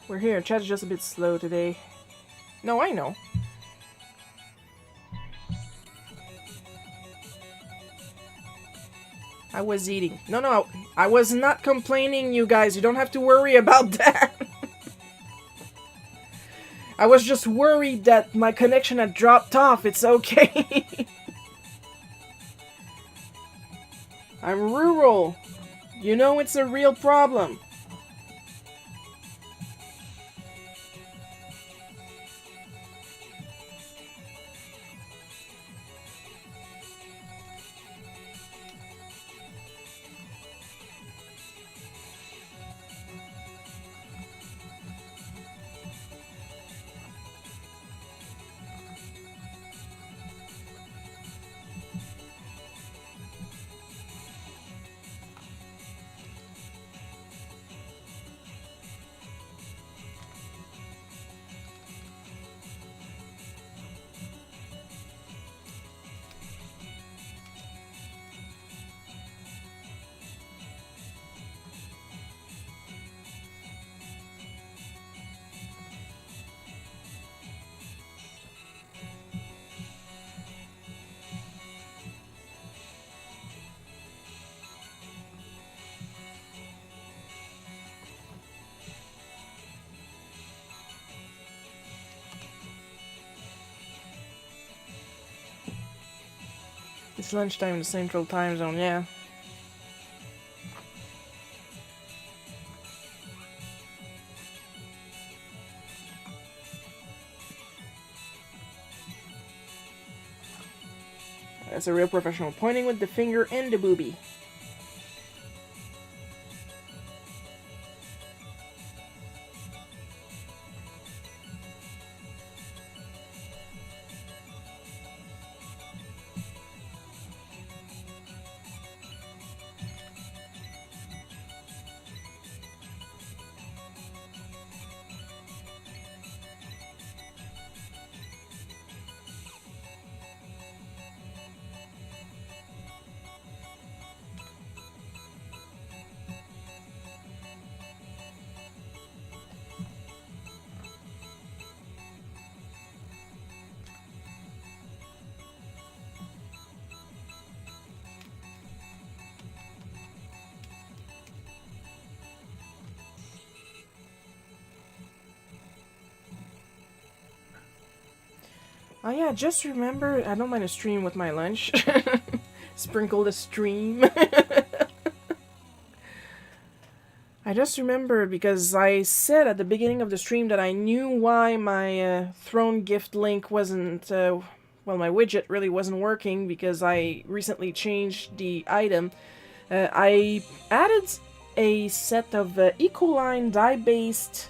We're here. Chat's just a bit slow today. No, I know. I was eating. No, I was not complaining, you guys. You don't have to worry about that. I was just worried that my connection had dropped off. It's okay. I'm rural. You know it's a real problem. It's lunchtime in the Central Time Zone, yeah. That's a real professional, pointing with the finger and the boobie. Oh yeah, just remember, I don't mind a stream with my lunch. Sprinkle the stream. I just remembered because I said at the beginning of the stream that I knew why my Throne gift link wasn't, well, my widget really wasn't working because I recently changed the item. I added a set of Ecoline dye-based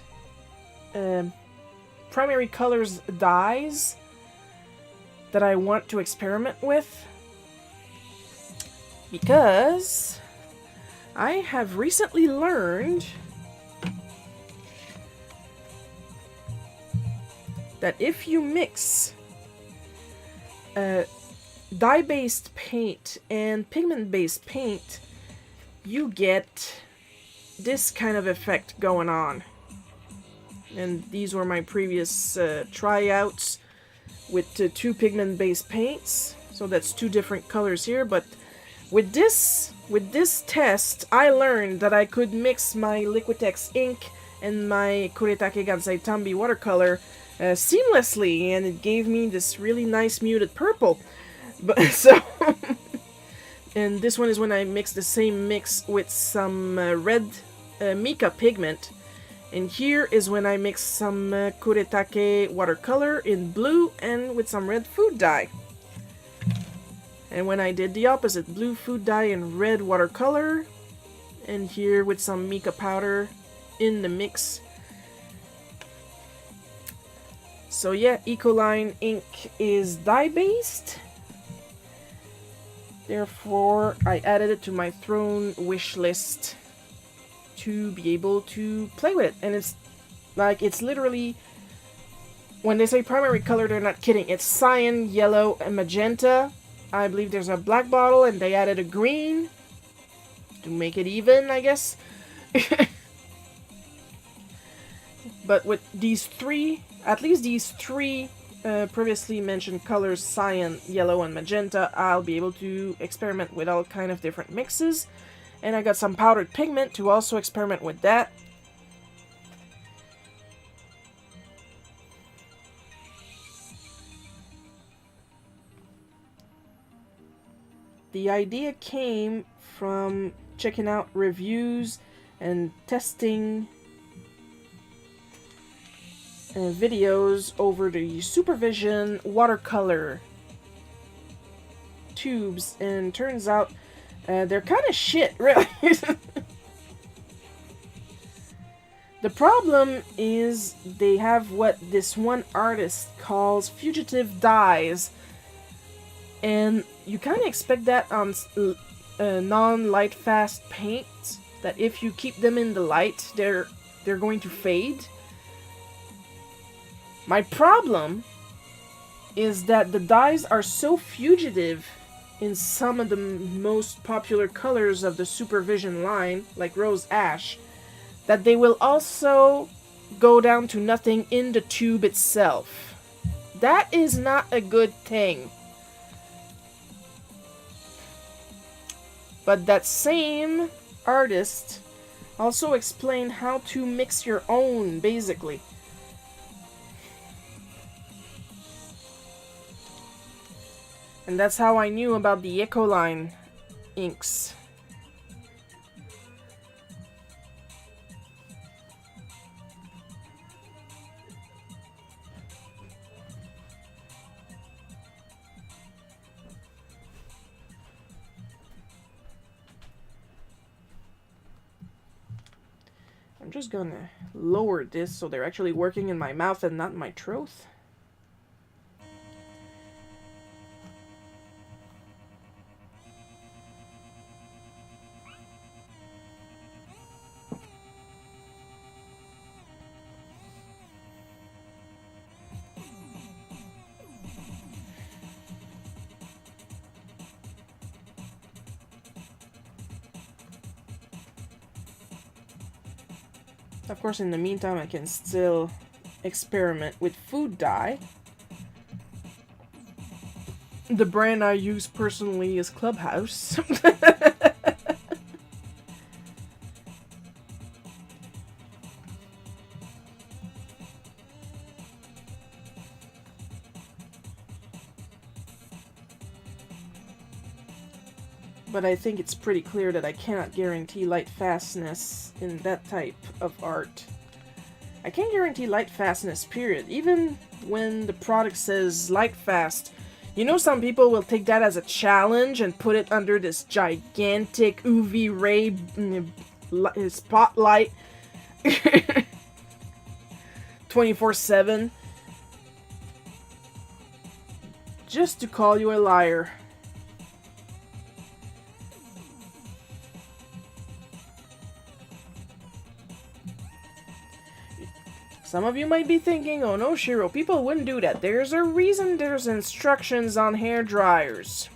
primary colors dyes that I want to experiment with because I have recently learned that if you mix dye-based paint and pigment-based paint, you get this kind of effect going on. And these were my previous tryouts with two pigment-based paints, so that's two different colors here. But with this test, I learned that I could mix my Liquitex ink and my Kuretake Gansai Tambi watercolor seamlessly, and it gave me this really nice muted purple. But so, and this one is when I mix the same mix with some red mica pigment. And here is when I mix some Kuretake watercolor in blue and with some red food dye. And when I did the opposite, blue food dye and red watercolor, and here with some mica powder in the mix. So yeah, Ecoline ink is dye-based. Therefore, I added it to my Throne wish list to be able to play with it. And it's like, it's literally, when they say primary color, they're not kidding. It's cyan, yellow, and magenta. I believe there's a black bottle and they added a green to make it even, I guess. But with these three, at least these three previously mentioned colors, cyan, yellow, and magenta, I'll be able to experiment with all kind of different mixes. And I got some powdered pigment to also experiment with that. The idea came from checking out reviews and testing videos over the Supervision watercolor tubes, and turns out they're kind of shit, really. The problem is they have what this one artist calls fugitive dyes, and you kind of expect that on non-light fast paint, that if you keep them in the light, they're going to fade. My problem is that the dyes are so fugitive in some of the most popular colors of the Supervision line, like Rose Ash, that they will also go down to nothing in the tube itself. That is not a good thing. But that same artist also explained how to mix your own, basically. And that's how I knew about the Ecoline inks. I'm just gonna lower this so they're actually working in my mouth and not my throat. Of course, in the meantime, I can still experiment with food dye. The brand I use personally is Clubhouse. But I think it's pretty clear that I cannot guarantee light fastness in that type of art. I can't guarantee light fastness, period. Even when the product says light fast, you know, some people will take that as a challenge and put it under this gigantic UV ray spotlight 24/7 just to call you a liar. Some of you might be thinking, oh no, Shiro, people wouldn't do that. There's a reason there's instructions on hair dryers.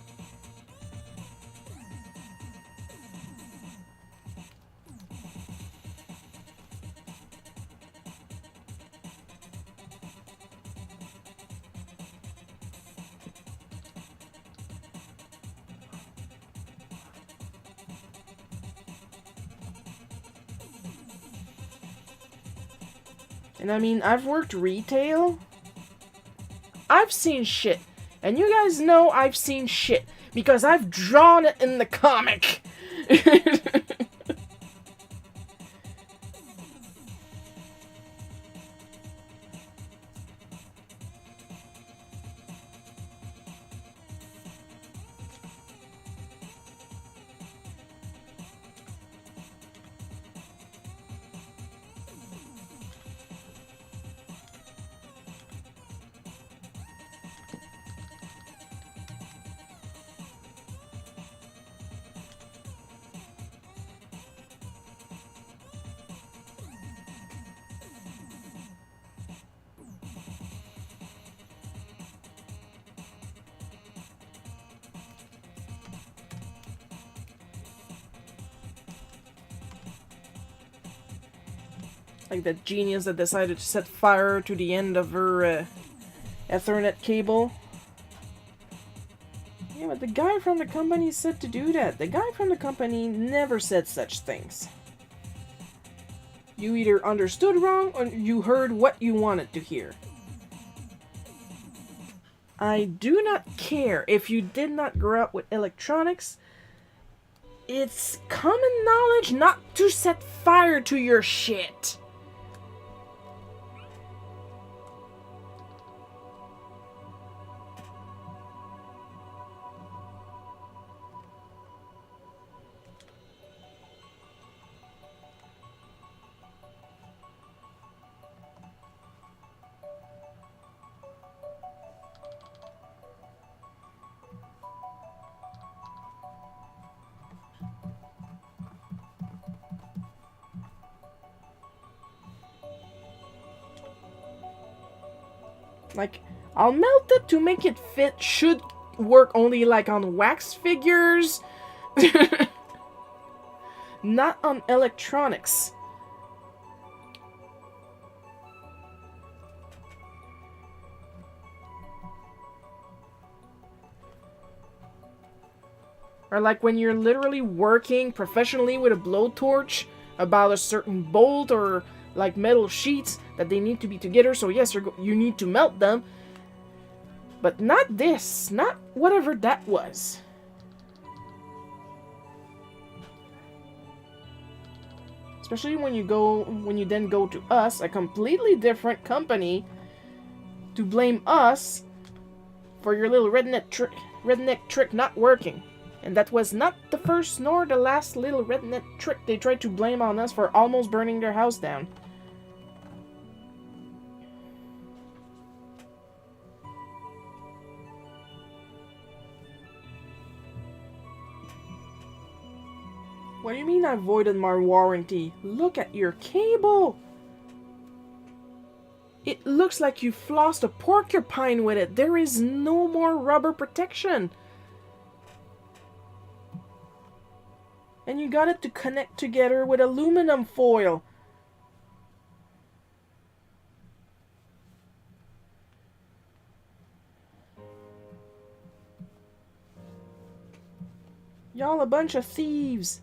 And I mean, I've worked retail. I've seen shit. And you guys know I've seen shit. Because I've drawn it in the comic. Like that genius that decided to set fire to the end of her Ethernet cable. Yeah, but the guy from the company said to do that. The guy from the company never said such things. You either understood wrong or you heard what you wanted to hear. I do not care if you did not grow up with electronics. It's common knowledge not to set fire to your shit. Like, I'll melt it to make it fit. Should work only like on wax figures. Not on electronics. Or like when you're literally working professionally with a blowtorch about a certain bolt or like metal sheets that they need to be together. So yes, you need to melt them. But not this. Not whatever that was. Especially when you then go to us, a completely different company, to blame us for your little redneck trick not working. And that was not the first nor the last little redneck trick they tried to blame on us for almost burning their house down. What do you mean I voided my warranty? Look at your cable! It looks like you flossed a porcupine with it. There is no more rubber protection. And you got it to connect together with aluminum foil. Y'all a bunch of thieves.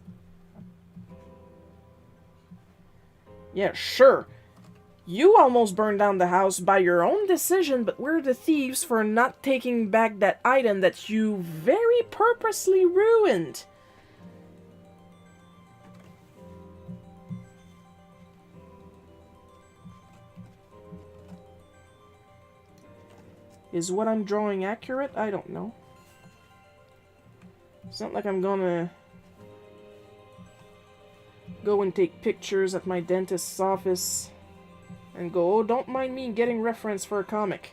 Yeah, sure. You almost burned down the house by your own decision, but we're the thieves for not taking back that item that you very purposely ruined. Is what I'm drawing accurate? I don't know. It's not like I'm gonna go and take pictures at my dentist's office and go, oh, don't mind me getting reference for a comic.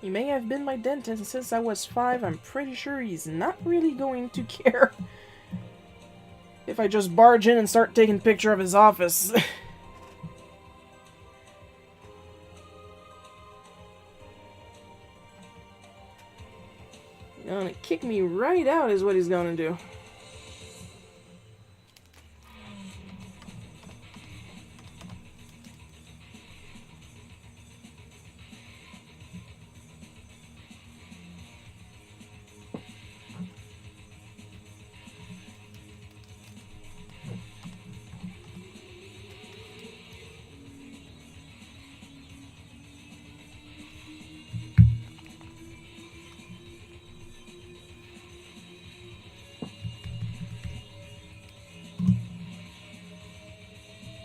He may have been my dentist since I was 5. I'm pretty sure he's not really going to care if I just barge in and start taking a picture of his office. He's gonna kick me right out is what he's gonna do.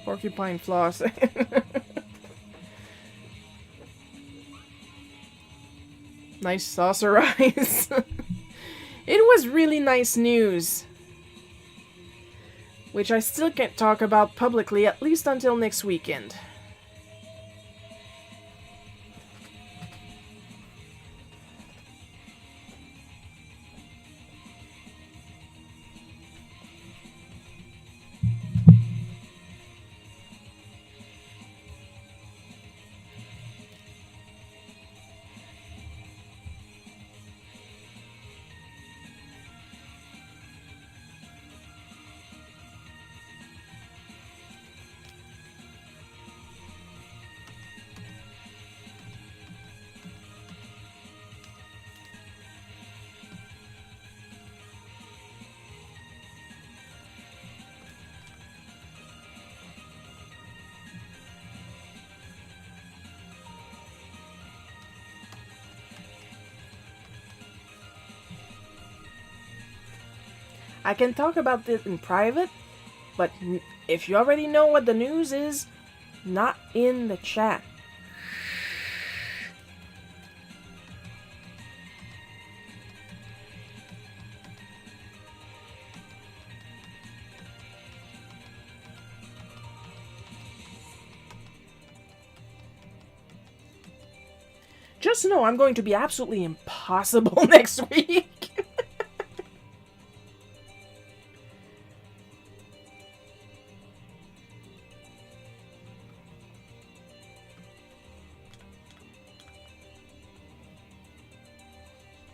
Porcupine floss. Nice saucer eyes. It was really nice news. Which I still can't talk about publicly, at least until next weekend. I can talk about this in private, but if you already know what the news is, not in the chat. Just know I'm going to be absolutely impossible next week.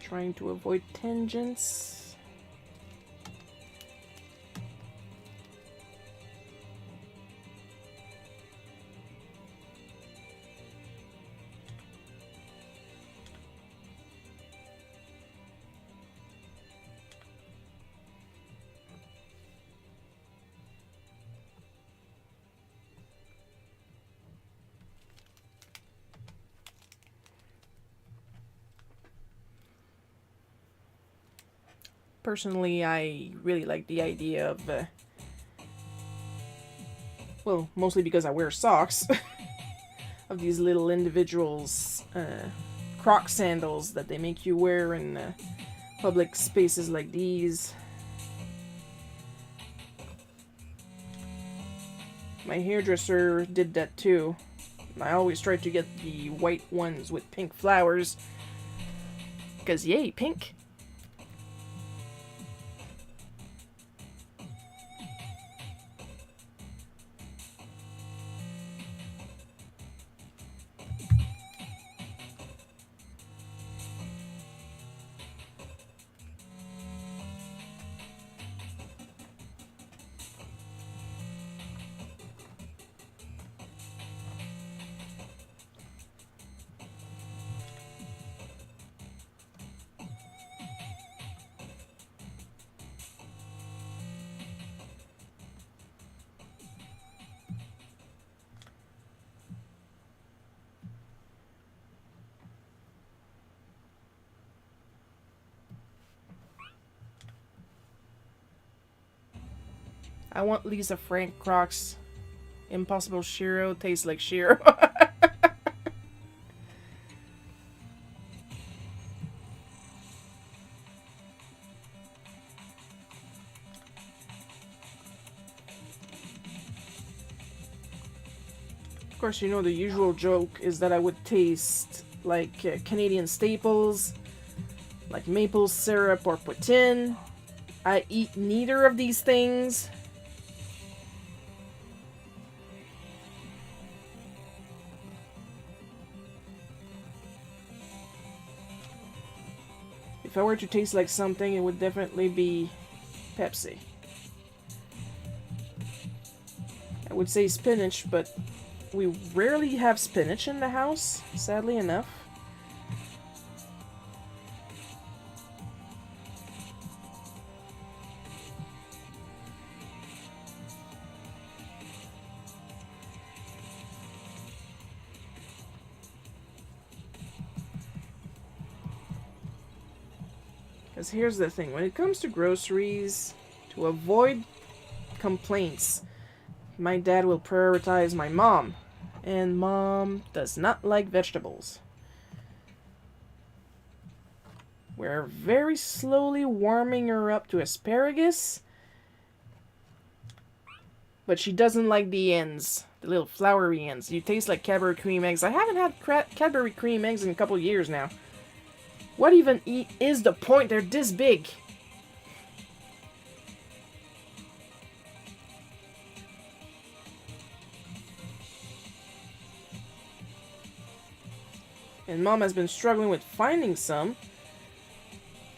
Trying to avoid tangents. Personally, I really like the idea of, well, mostly because I wear socks, of these little individuals, Croc sandals that they make you wear in public spaces like these. My hairdresser did that too. I always try to get the white ones with pink flowers. Because yay, pink! I want Lisa Frank Crocs. Impossible Shiro tastes like Shiro. Of course, you know the usual joke is that I would taste like Canadian staples, like maple syrup or poutine. I eat neither of these things. If I were to taste like something, it would definitely be Pepsi. I would say spinach, but we rarely have spinach in the house, sadly enough. Because here's the thing, when it comes to groceries, to avoid complaints, my dad will prioritize my mom. And mom does not like vegetables. We're very slowly warming her up to asparagus. But she doesn't like the ends. The little floury ends. You taste like Cadbury cream eggs. I haven't had Cadbury cream eggs in a couple years now. What even is the point? They're this big. And mom has been struggling with finding some.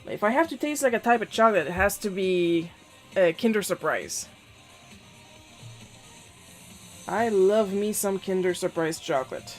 If I have to taste like a type of chocolate, it has to be a Kinder Surprise. I love me some Kinder Surprise chocolate.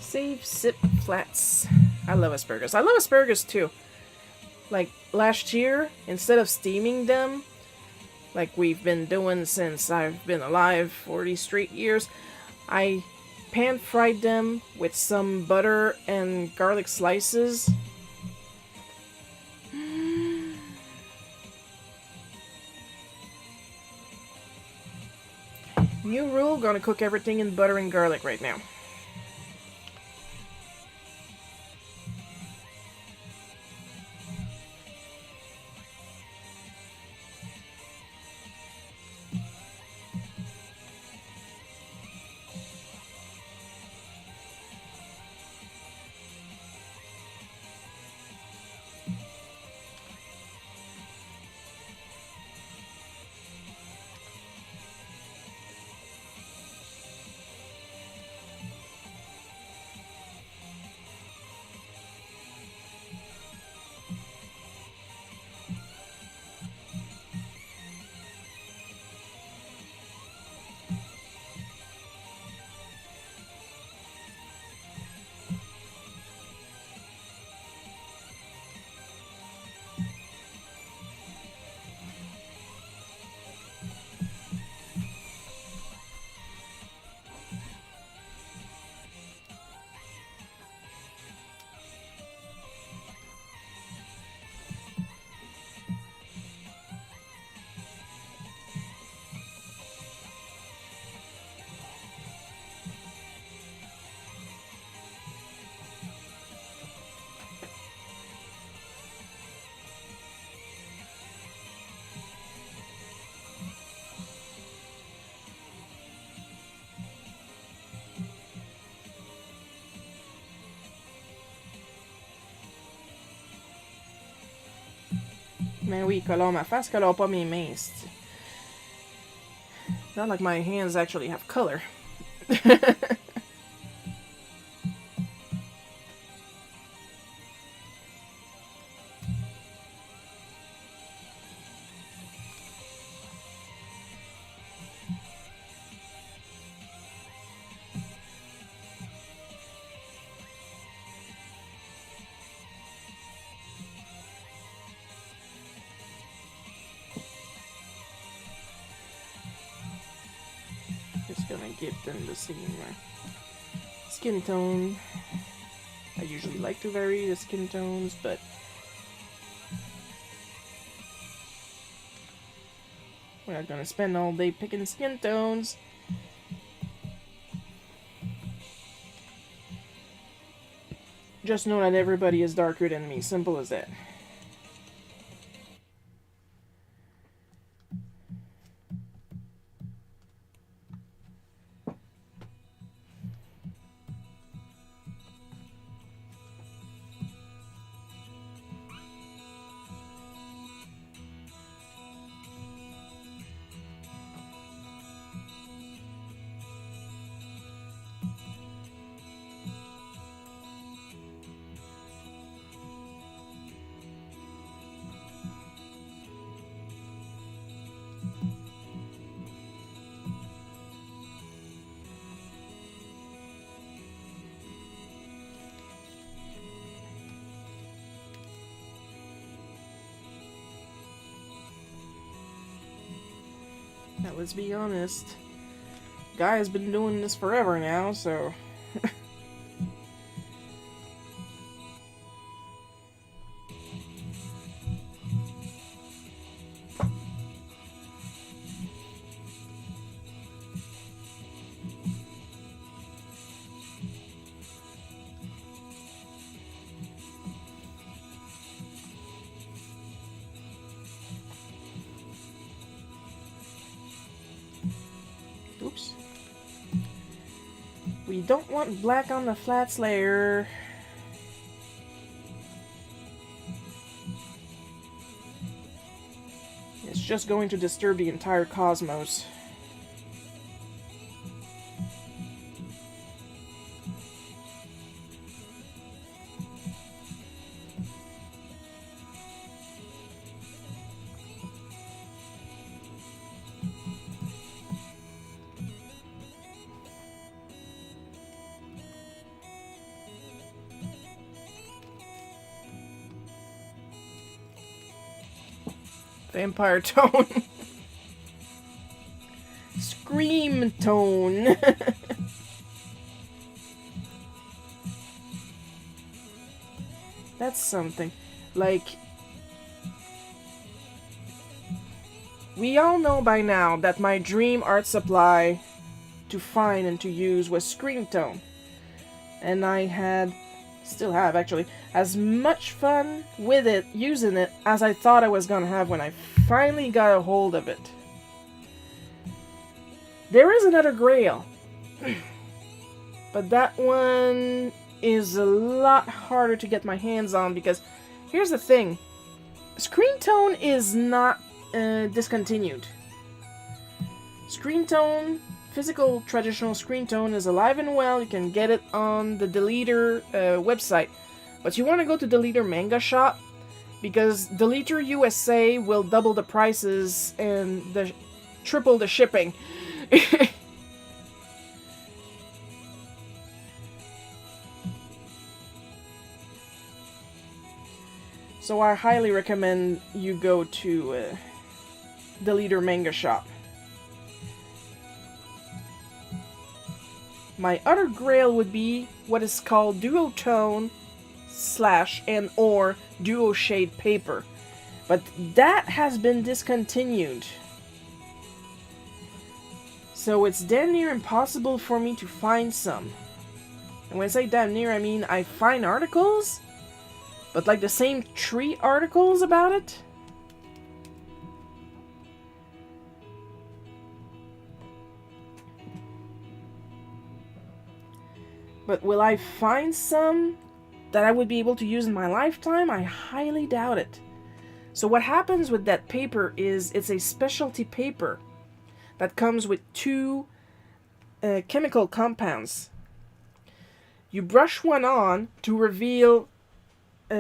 Save, sip, flats. I love asparagus. I love asparagus too. Like last year, instead of steaming them, like we've been doing since I've been alive 40 straight years, I pan-fried them with some butter and garlic slices. New rule, gonna cook everything in butter and garlic right now. Mais oui, colore ma face, colore pas mes mains. Not like my hands actually have color. Just gonna give them the same skin tone. I usually like to vary the skin tones, but we're not gonna spend all day picking skin tones. Just know that everybody is darker than me. Simple as that. Now, let's be honest. Guy has been doing this forever now, so... Oops. We don't want black on the flats layer. It's just going to disturb the entire cosmos. Vampire tone. Scream tone. That's something. Like, we all know by now that my dream art supply to find and to use was Scream Tone. And I had, still have actually, as much fun with it, using it, as I thought I was gonna have when I finally got a hold of it. There is another Grail. But that one is a lot harder to get my hands on because here's the thing. Screen Tone is not discontinued. Screen Tone, physical traditional Screen Tone is alive and well. You can get it on the Deleter website. But you want to go to Deleter Manga Shop because Deleter USA will double the prices and triple the shipping. So I highly recommend you go to Deleter Manga Shop. My other grail would be what is called duotone / and or duo shade paper, but that has been discontinued. So it's damn near impossible for me to find some. And when I say damn near, I mean I find articles, but like the same 3 articles about it. But will I find some that I would be able to use in my lifetime? I highly doubt it. So what happens with that paper is it's a specialty paper that comes with two chemical compounds. You brush one on to reveal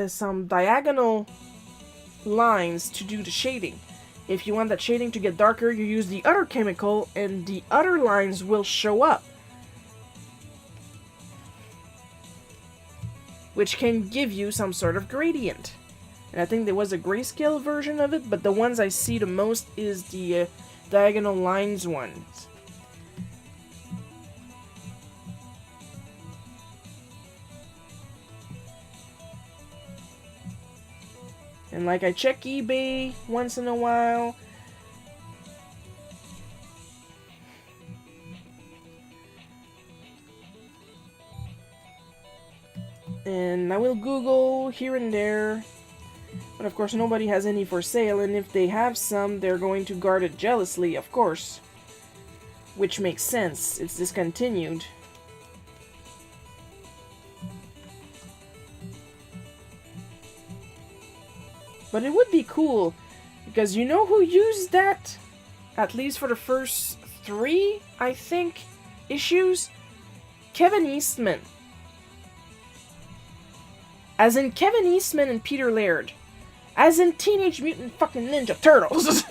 some diagonal lines to do the shading. If you want that shading to get darker, you use the other chemical and the other lines will show up, which can give you some sort of gradient. And I think there was a grayscale version of it, but the ones I see the most is the diagonal lines ones. And like, I check eBay once in a while. And I will Google here and there. But of course nobody has any for sale, and if they have some, they're going to guard it jealously, of course. Which makes sense, it's discontinued. But it would be cool, because you know who used that? At least for the first 3, I think, issues? Kevin Eastman. As in Kevin Eastman and Peter Laird. As in Teenage Mutant fucking Ninja Turtles.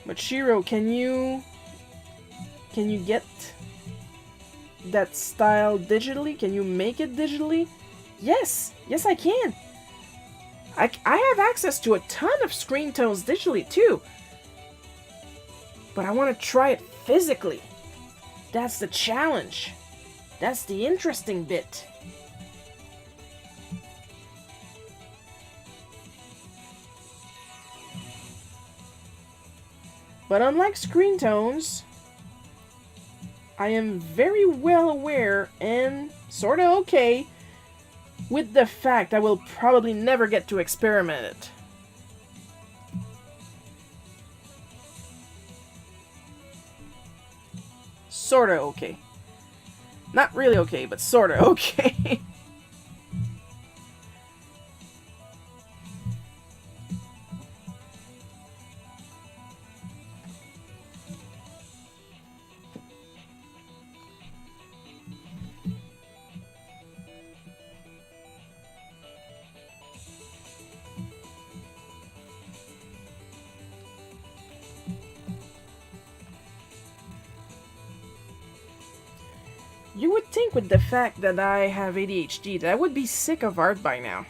But Shiro, can you get that style digitally? Can you make it digitally? Yes! Yes, I can! I have access to a ton of screen tones digitally, too. But I want to try it physically. That's the challenge. That's the interesting bit. But unlike screen tones, I am very well aware and sorta okay with the fact I will probably never get to experiment it. Sorta okay. Not really okay, but sorta okay. You would think with the fact that I have ADHD that I would be sick of art by now.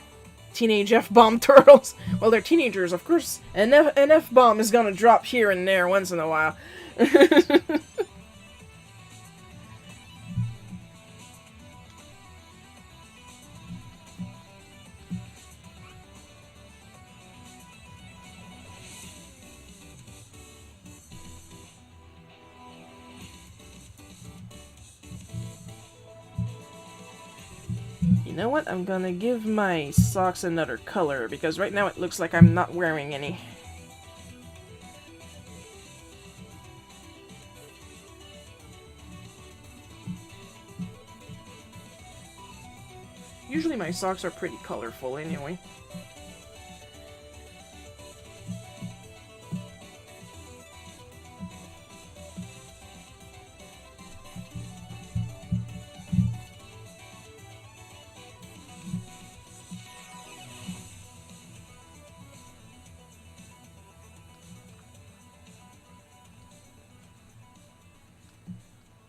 Teenage F-bomb turtles. Well, they're teenagers, of course. An F-bomb is gonna drop here and there once in a while. You know what? I'm gonna give my socks another color, because right now it looks like I'm not wearing any. Usually my socks are pretty colorful anyway.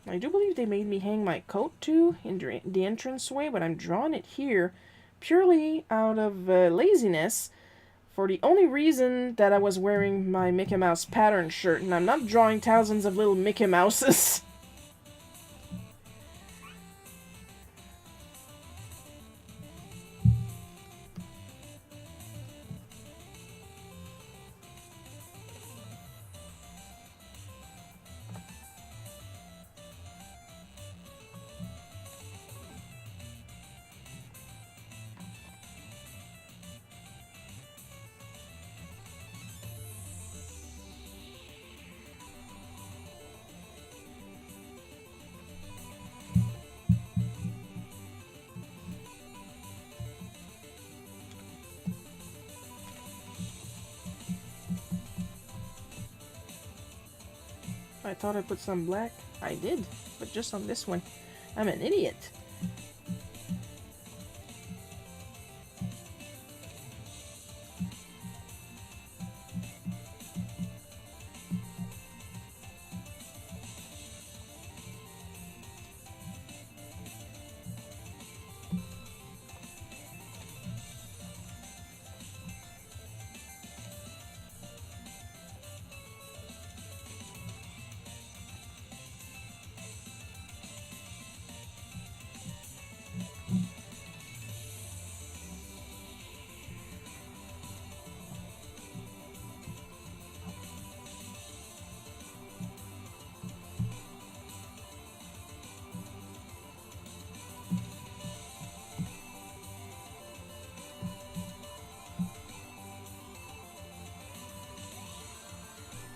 I do believe they made me hang my coat too in the entranceway, but I'm drawing it here purely out of laziness, for the only reason that I was wearing my Mickey Mouse pattern shirt, and I'm not drawing thousands of little Mickey Mouses. I thought I put some black. I did, but just on this one. I'm an idiot.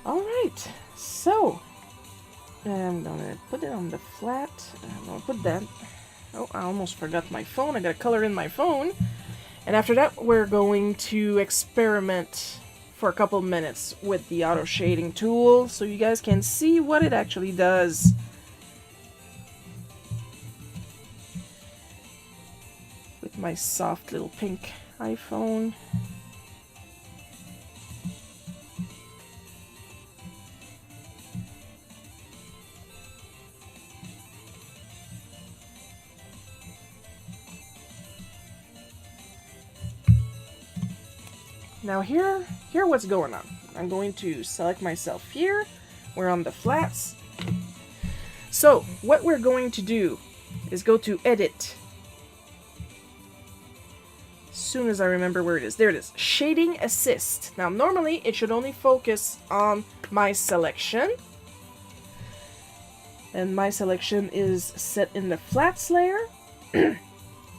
Alright, so I'm gonna put it on the flat. I'm gonna put that. Oh, I almost forgot my phone. I gotta color in my phone. And after that, we're going to experiment for a couple minutes with the auto shading tool so you guys can see what it actually does. With my soft little pink iPhone. Now here what's going on. I'm going to select myself here. We're on the flats. So what we're going to do is go to Edit. As soon as I remember where it is. There it is. Shading Assist. Now normally it should only focus on my selection. And my selection is set in the flats layer. And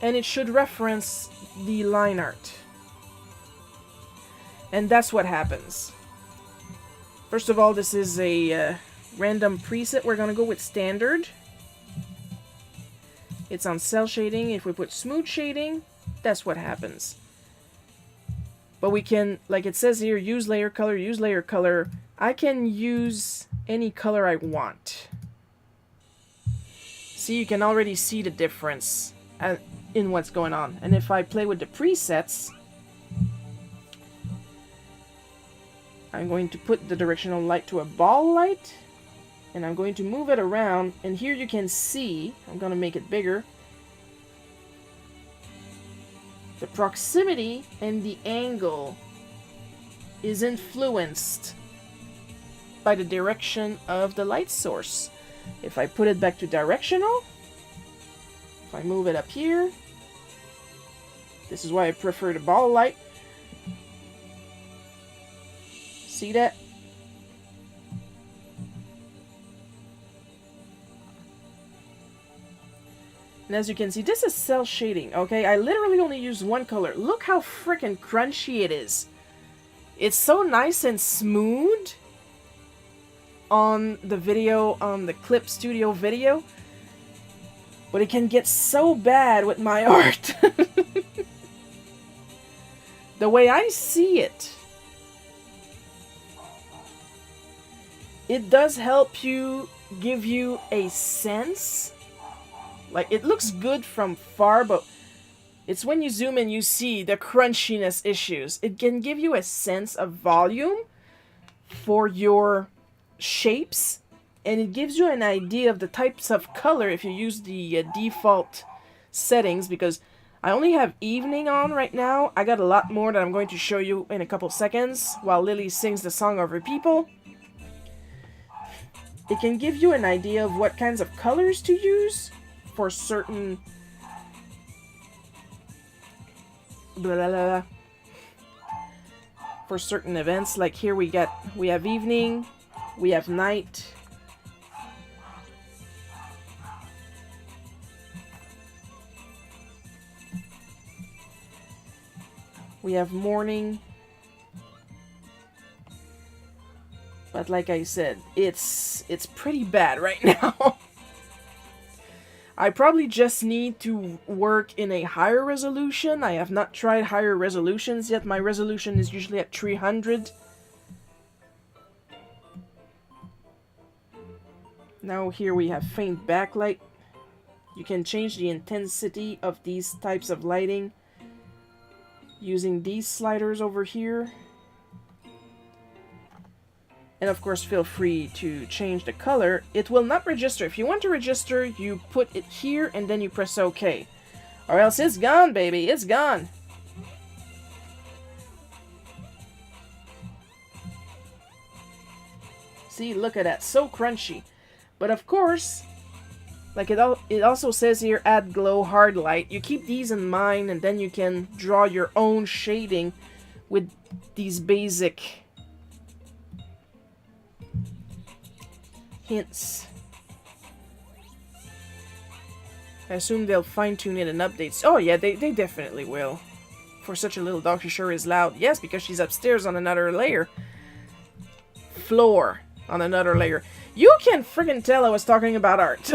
it should reference the line art. And that's what happens. First of all, this is a random preset. We're going to go with standard. It's on cell shading. If we put smooth shading, that's what happens. But we can, like it says here, use layer color, use layer color. I can use any color I want. See, you can already see the difference in what's going on. And if I play with the presets, I'm going to put the directional light to a ball light, and I'm going to move it around, and here you can see, I'm going to make it bigger, the proximity and the angle is influenced by the direction of the light source. If I put it back to directional, if I move it up here, this is why I prefer the ball light. See that? And as you can see, this is cell shading, okay? I literally only use one color. Look how freaking crunchy it is. It's so nice and smooth on the video, on the Clip Studio video. But it can get so bad with my art. The way I see it, it does help you, give you a sense. Like, it looks good from far, but it's when you zoom in you see the crunchiness issues. It can give you a sense of volume for your shapes, and it gives you an idea of the types of color if you use the default settings, because I only have evening on right now. I got a lot more that I'm going to show you in a couple seconds while Lily sings the song of her people. It can give you an idea of what kinds of colors to use for certain for certain events. Like here we have evening, we have night, we have morning. But like I said, it's pretty bad right now. I probably just need to work in a higher resolution. I have not tried higher resolutions yet. My resolution is usually at 300. Now here we have faint backlight. You can change the intensity of these types of lighting using these sliders over here. And of course, feel free to change the color. It will not register. If you want to register, you put it here and then you press OK. Or else it's gone, baby. It's gone. See, look at that. So crunchy. But of course, like it also says here, add glow hard light. You keep these in mind and then you can draw your own shading with these basic hints. I assume they'll fine-tune it in updates. Oh yeah, they definitely will. For such a little dog, she sure is loud. Yes, because she's upstairs on another layer. Floor on another layer. You can friggin' tell I was talking about art.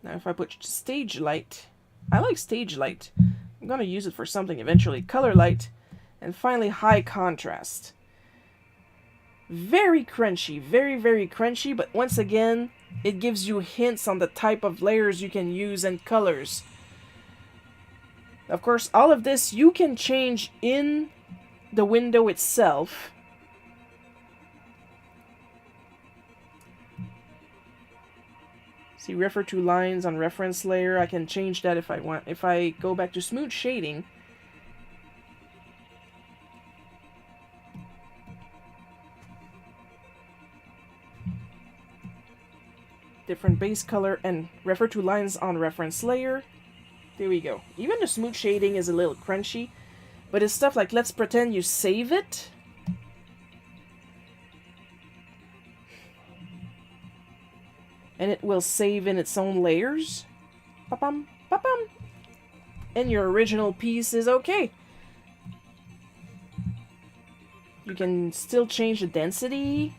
Now if I put stage light, I like stage light. I'm gonna use it for something eventually. Color light. And finally high contrast. Very crunchy. Very, very crunchy. But once again, it gives you hints on the type of layers you can use and colors. Of course, all of this you can change in the window itself. See, refer to lines on reference layer. I can change that if I want. If I go back to smooth shading, different base color and refer to lines on reference layer. There we go. Even the smooth shading is a little crunchy, but it's stuff like, let's pretend you save it. And it will save in its own layers. Ba-bum, ba-bum. And your original piece is okay. You can still change the density.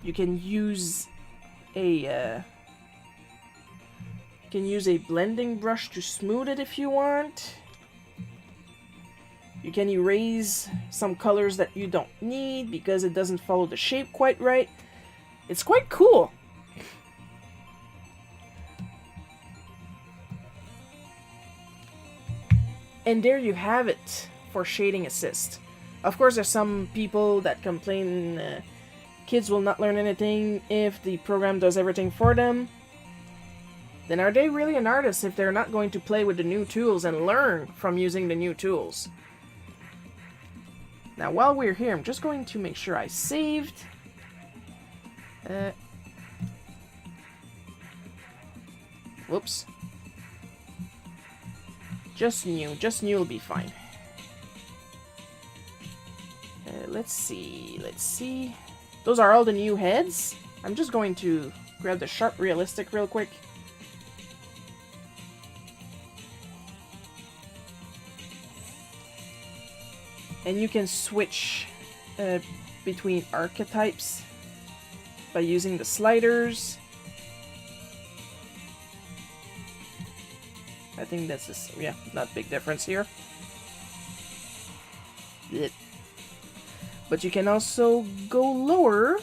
You can use a blending brush to smooth it if you want. You can erase some colors that you don't need because it doesn't follow the shape quite right. It's quite cool. And there you have it for Shading Assist. Of course, there's some people that complain kids will not learn anything if the program does everything for them. Then are they really an artist if they're not going to play with the new tools and learn from using the new tools? Now, while we're here, I'm just going to make sure I saved. Whoops. Just new will be fine. Let's see. Those are all the new heads. I'm just going to grab the Sharp Realistic real quick. And you can switch between archetypes by using the sliders. I think that's just, yeah, not big difference here. But you can also go lower.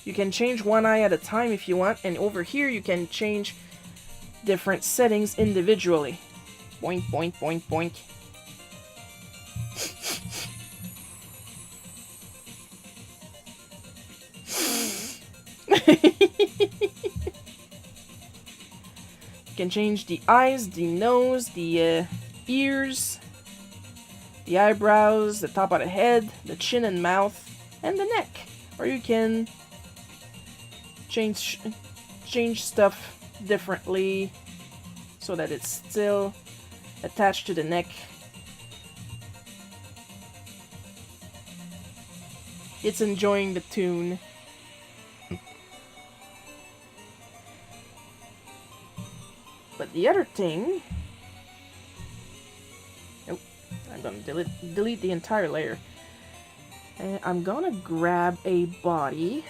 You can change one eye at a time if you want, and over here you can change different settings individually. Boink, boink, boink, boink. You can change the eyes, the nose, the ears, the eyebrows, the top of the head, the chin and mouth, and the neck. Or you can change stuff differently so that it's still attached to the neck. It's enjoying the tune. But the other thing... Nope. I'm gonna delete the entire layer. I'm gonna grab a body.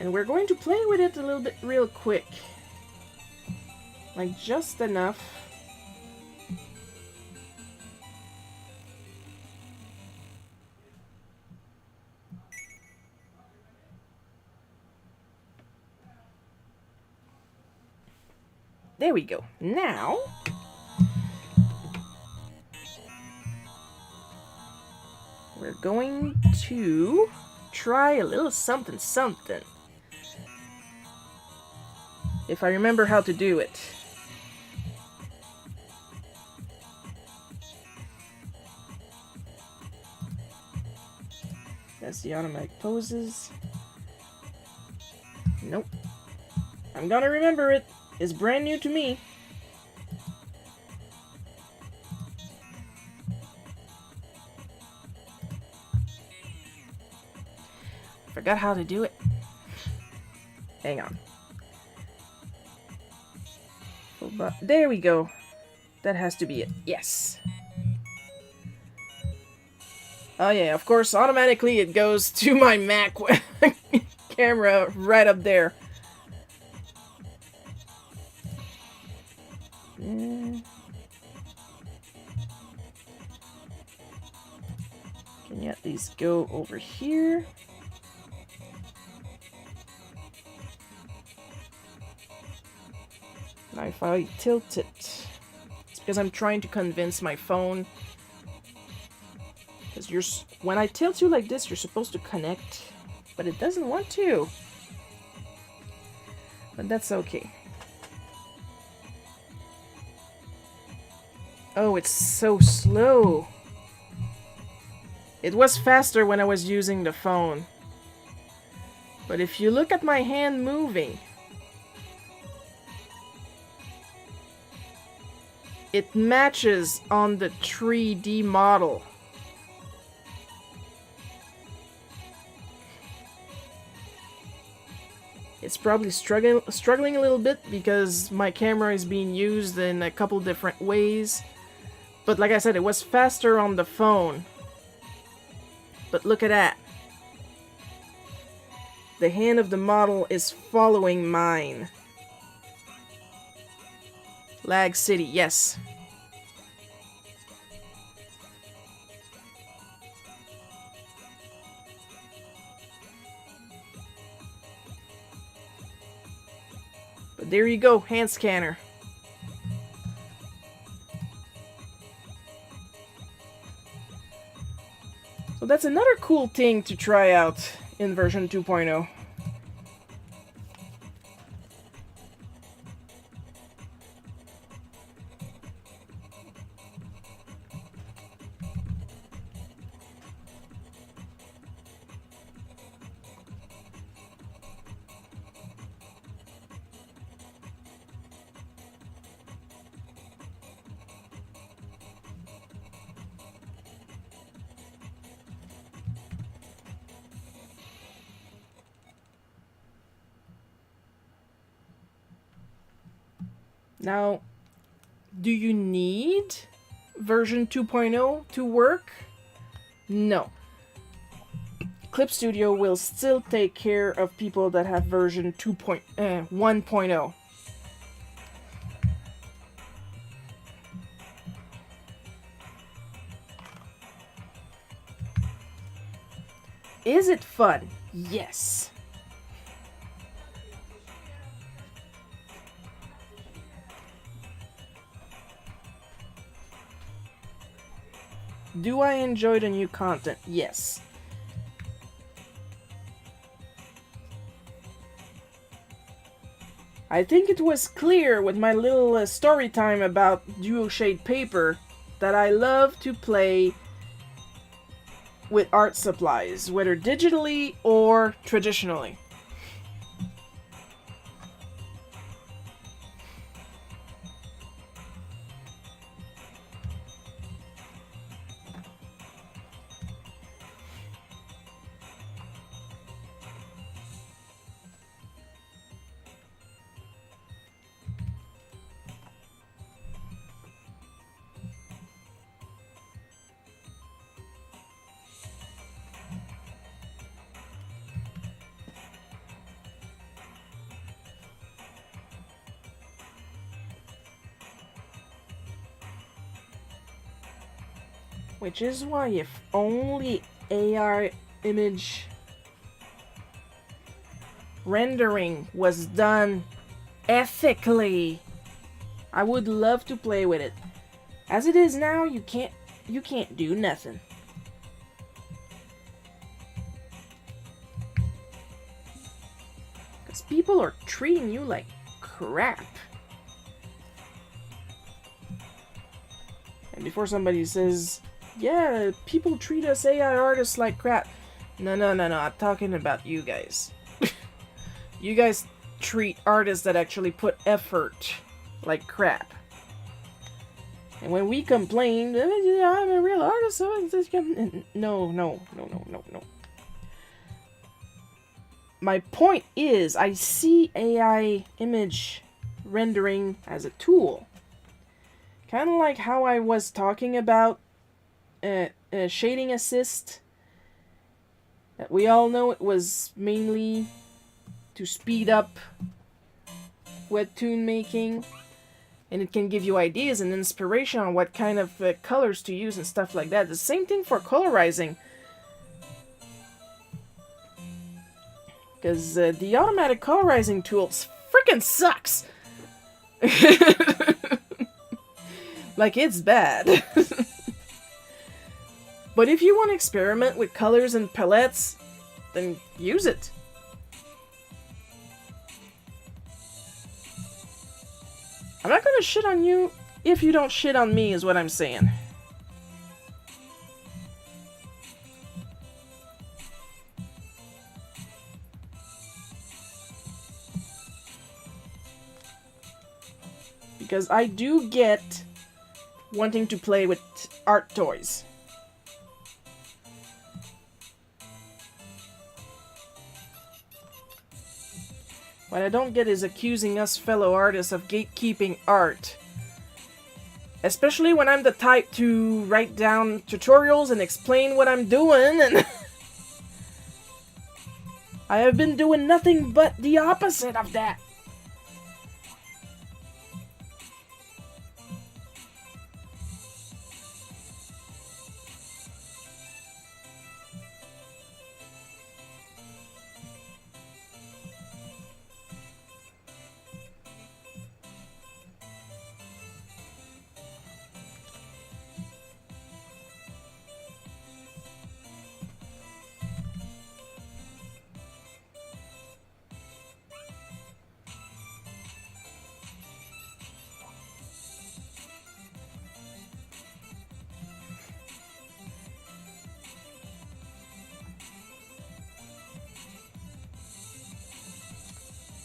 And we're going to play with it a little bit real quick. Like, just enough. There we go. Now... we're going to try a little something something. If I remember how to do it. That's the automatic poses. Nope. I'm gonna remember it. It's brand new to me. Forgot how to do it. Hang on. There we go. That has to be it. Yes. Oh yeah, of course, automatically it goes to my Mac camera right up there. Can you at least go over here? Now if I tilt it, it's because I'm trying to convince my phone. Because when I tilt you like this, you're supposed to connect, but it doesn't want to. But that's okay. Oh, it's so slow. It was faster when I was using the phone. But if you look at my hand moving, it matches on the 3D model. It's probably struggling a little bit because my camera is being used in a couple different ways. But like I said, it was faster on the phone. But look at that. The hand of the model is following mine. Lag City, yes. But there you go, hand scanner. So that's another cool thing to try out in version 2.0. Now, do you need version 2.0 to work? No. Clip Studio will still take care of people that have version 1.0. Is it fun? Yes. Do I enjoy the new content? Yes. I think it was clear with my little story time about duo shade paper that I love to play with art supplies, whether digitally or traditionally. Which is why if only AI image rendering was done ethically, I would love to play with it. As it is now, you can't do nothing. Because people are treating you like crap. And before somebody says, yeah, people treat us AI artists like crap. No, I'm talking about you guys. You guys treat artists that actually put effort like crap. And when we complain, I'm a real artist, so no. My point is, I see AI image rendering as a tool. Kind of like how I was talking about shading assist. That we all know it was mainly to speed up webtoon making, and it can give you ideas and inspiration on what kind of colors to use and stuff like that. The same thing for colorizing, because the automatic colorizing tools freaking sucks. Like, it's bad. But if you want to experiment with colors and palettes, then use it. I'm not gonna shit on you if you don't shit on me, is what I'm saying. Because I do get wanting to play with art toys. What I don't get is accusing us fellow artists of gatekeeping art. Especially when I'm the type to write down tutorials and explain what I'm doing, and I have been doing nothing but the opposite of that.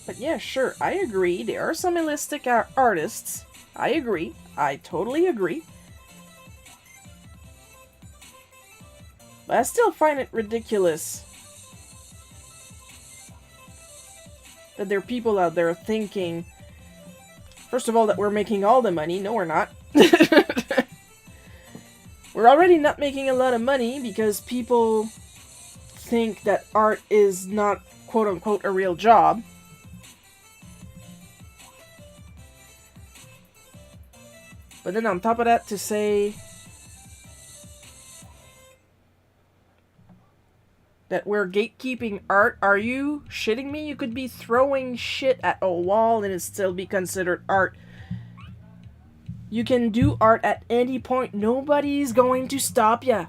But yeah, sure, I agree. There are some illicit artists. I agree. I totally agree. But I still find it ridiculous that there are people out there thinking, first of all, that we're making all the money. No, we're not. We're already not making a lot of money because people think that art is not, quote-unquote, a real job. But then on top of that, to say that we're gatekeeping art, are you shitting me? You could be throwing shit at a wall and it still be considered art. You can do art at any point. Nobody's going to stop ya.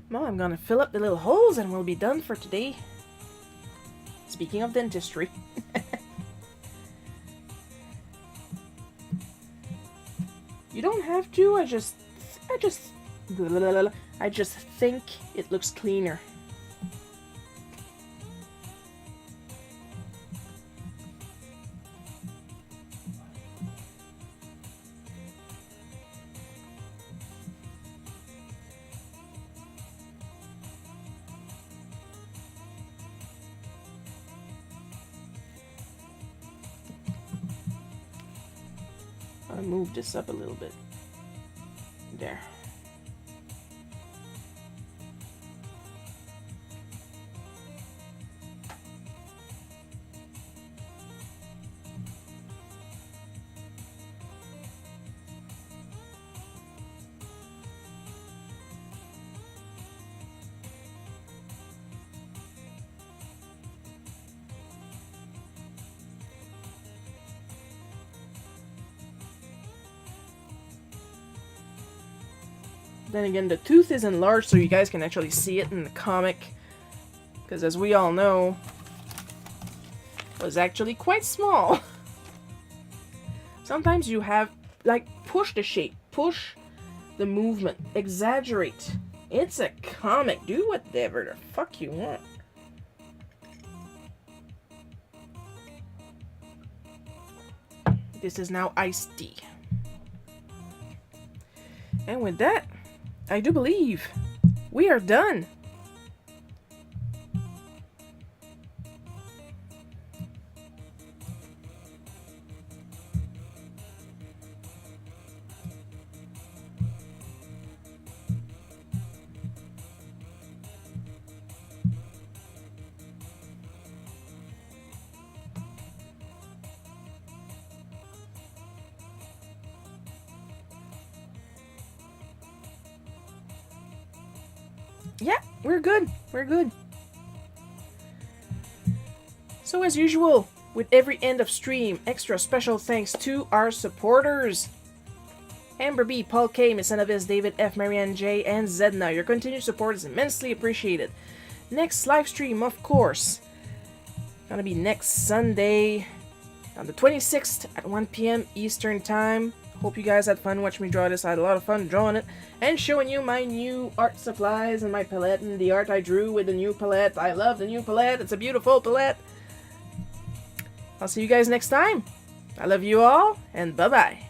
Well, I'm gonna fill up the little holes and we'll be done for today. Speaking of dentistry. You don't have to. I just think it looks cleaner. I'll move this up a little bit. There. Then again, the tooth is enlarged so you guys can actually see it in the comic. Because as we all know, it was actually quite small. Sometimes you have, like, push the shape, push the movement, exaggerate. It's a comic. Do whatever the fuck you want. This is now iced tea. And with that, I do believe we are done. Yeah, we're good. We're good. So as usual, with every end of stream, extra special thanks to our supporters. Amber B, Paul K, Miss Anavis, David F, Marianne J, and Zedna. Your continued support is immensely appreciated. Next live stream, of course, gonna be next Sunday on the 26th at 1 p.m. Eastern Time. Hope you guys had fun watching me draw this. I had a lot of fun drawing it and showing you my new art supplies and my palette and the art I drew with the new palette. I love the new palette. It's a beautiful palette. I'll see you guys next time. I love you all, and bye-bye.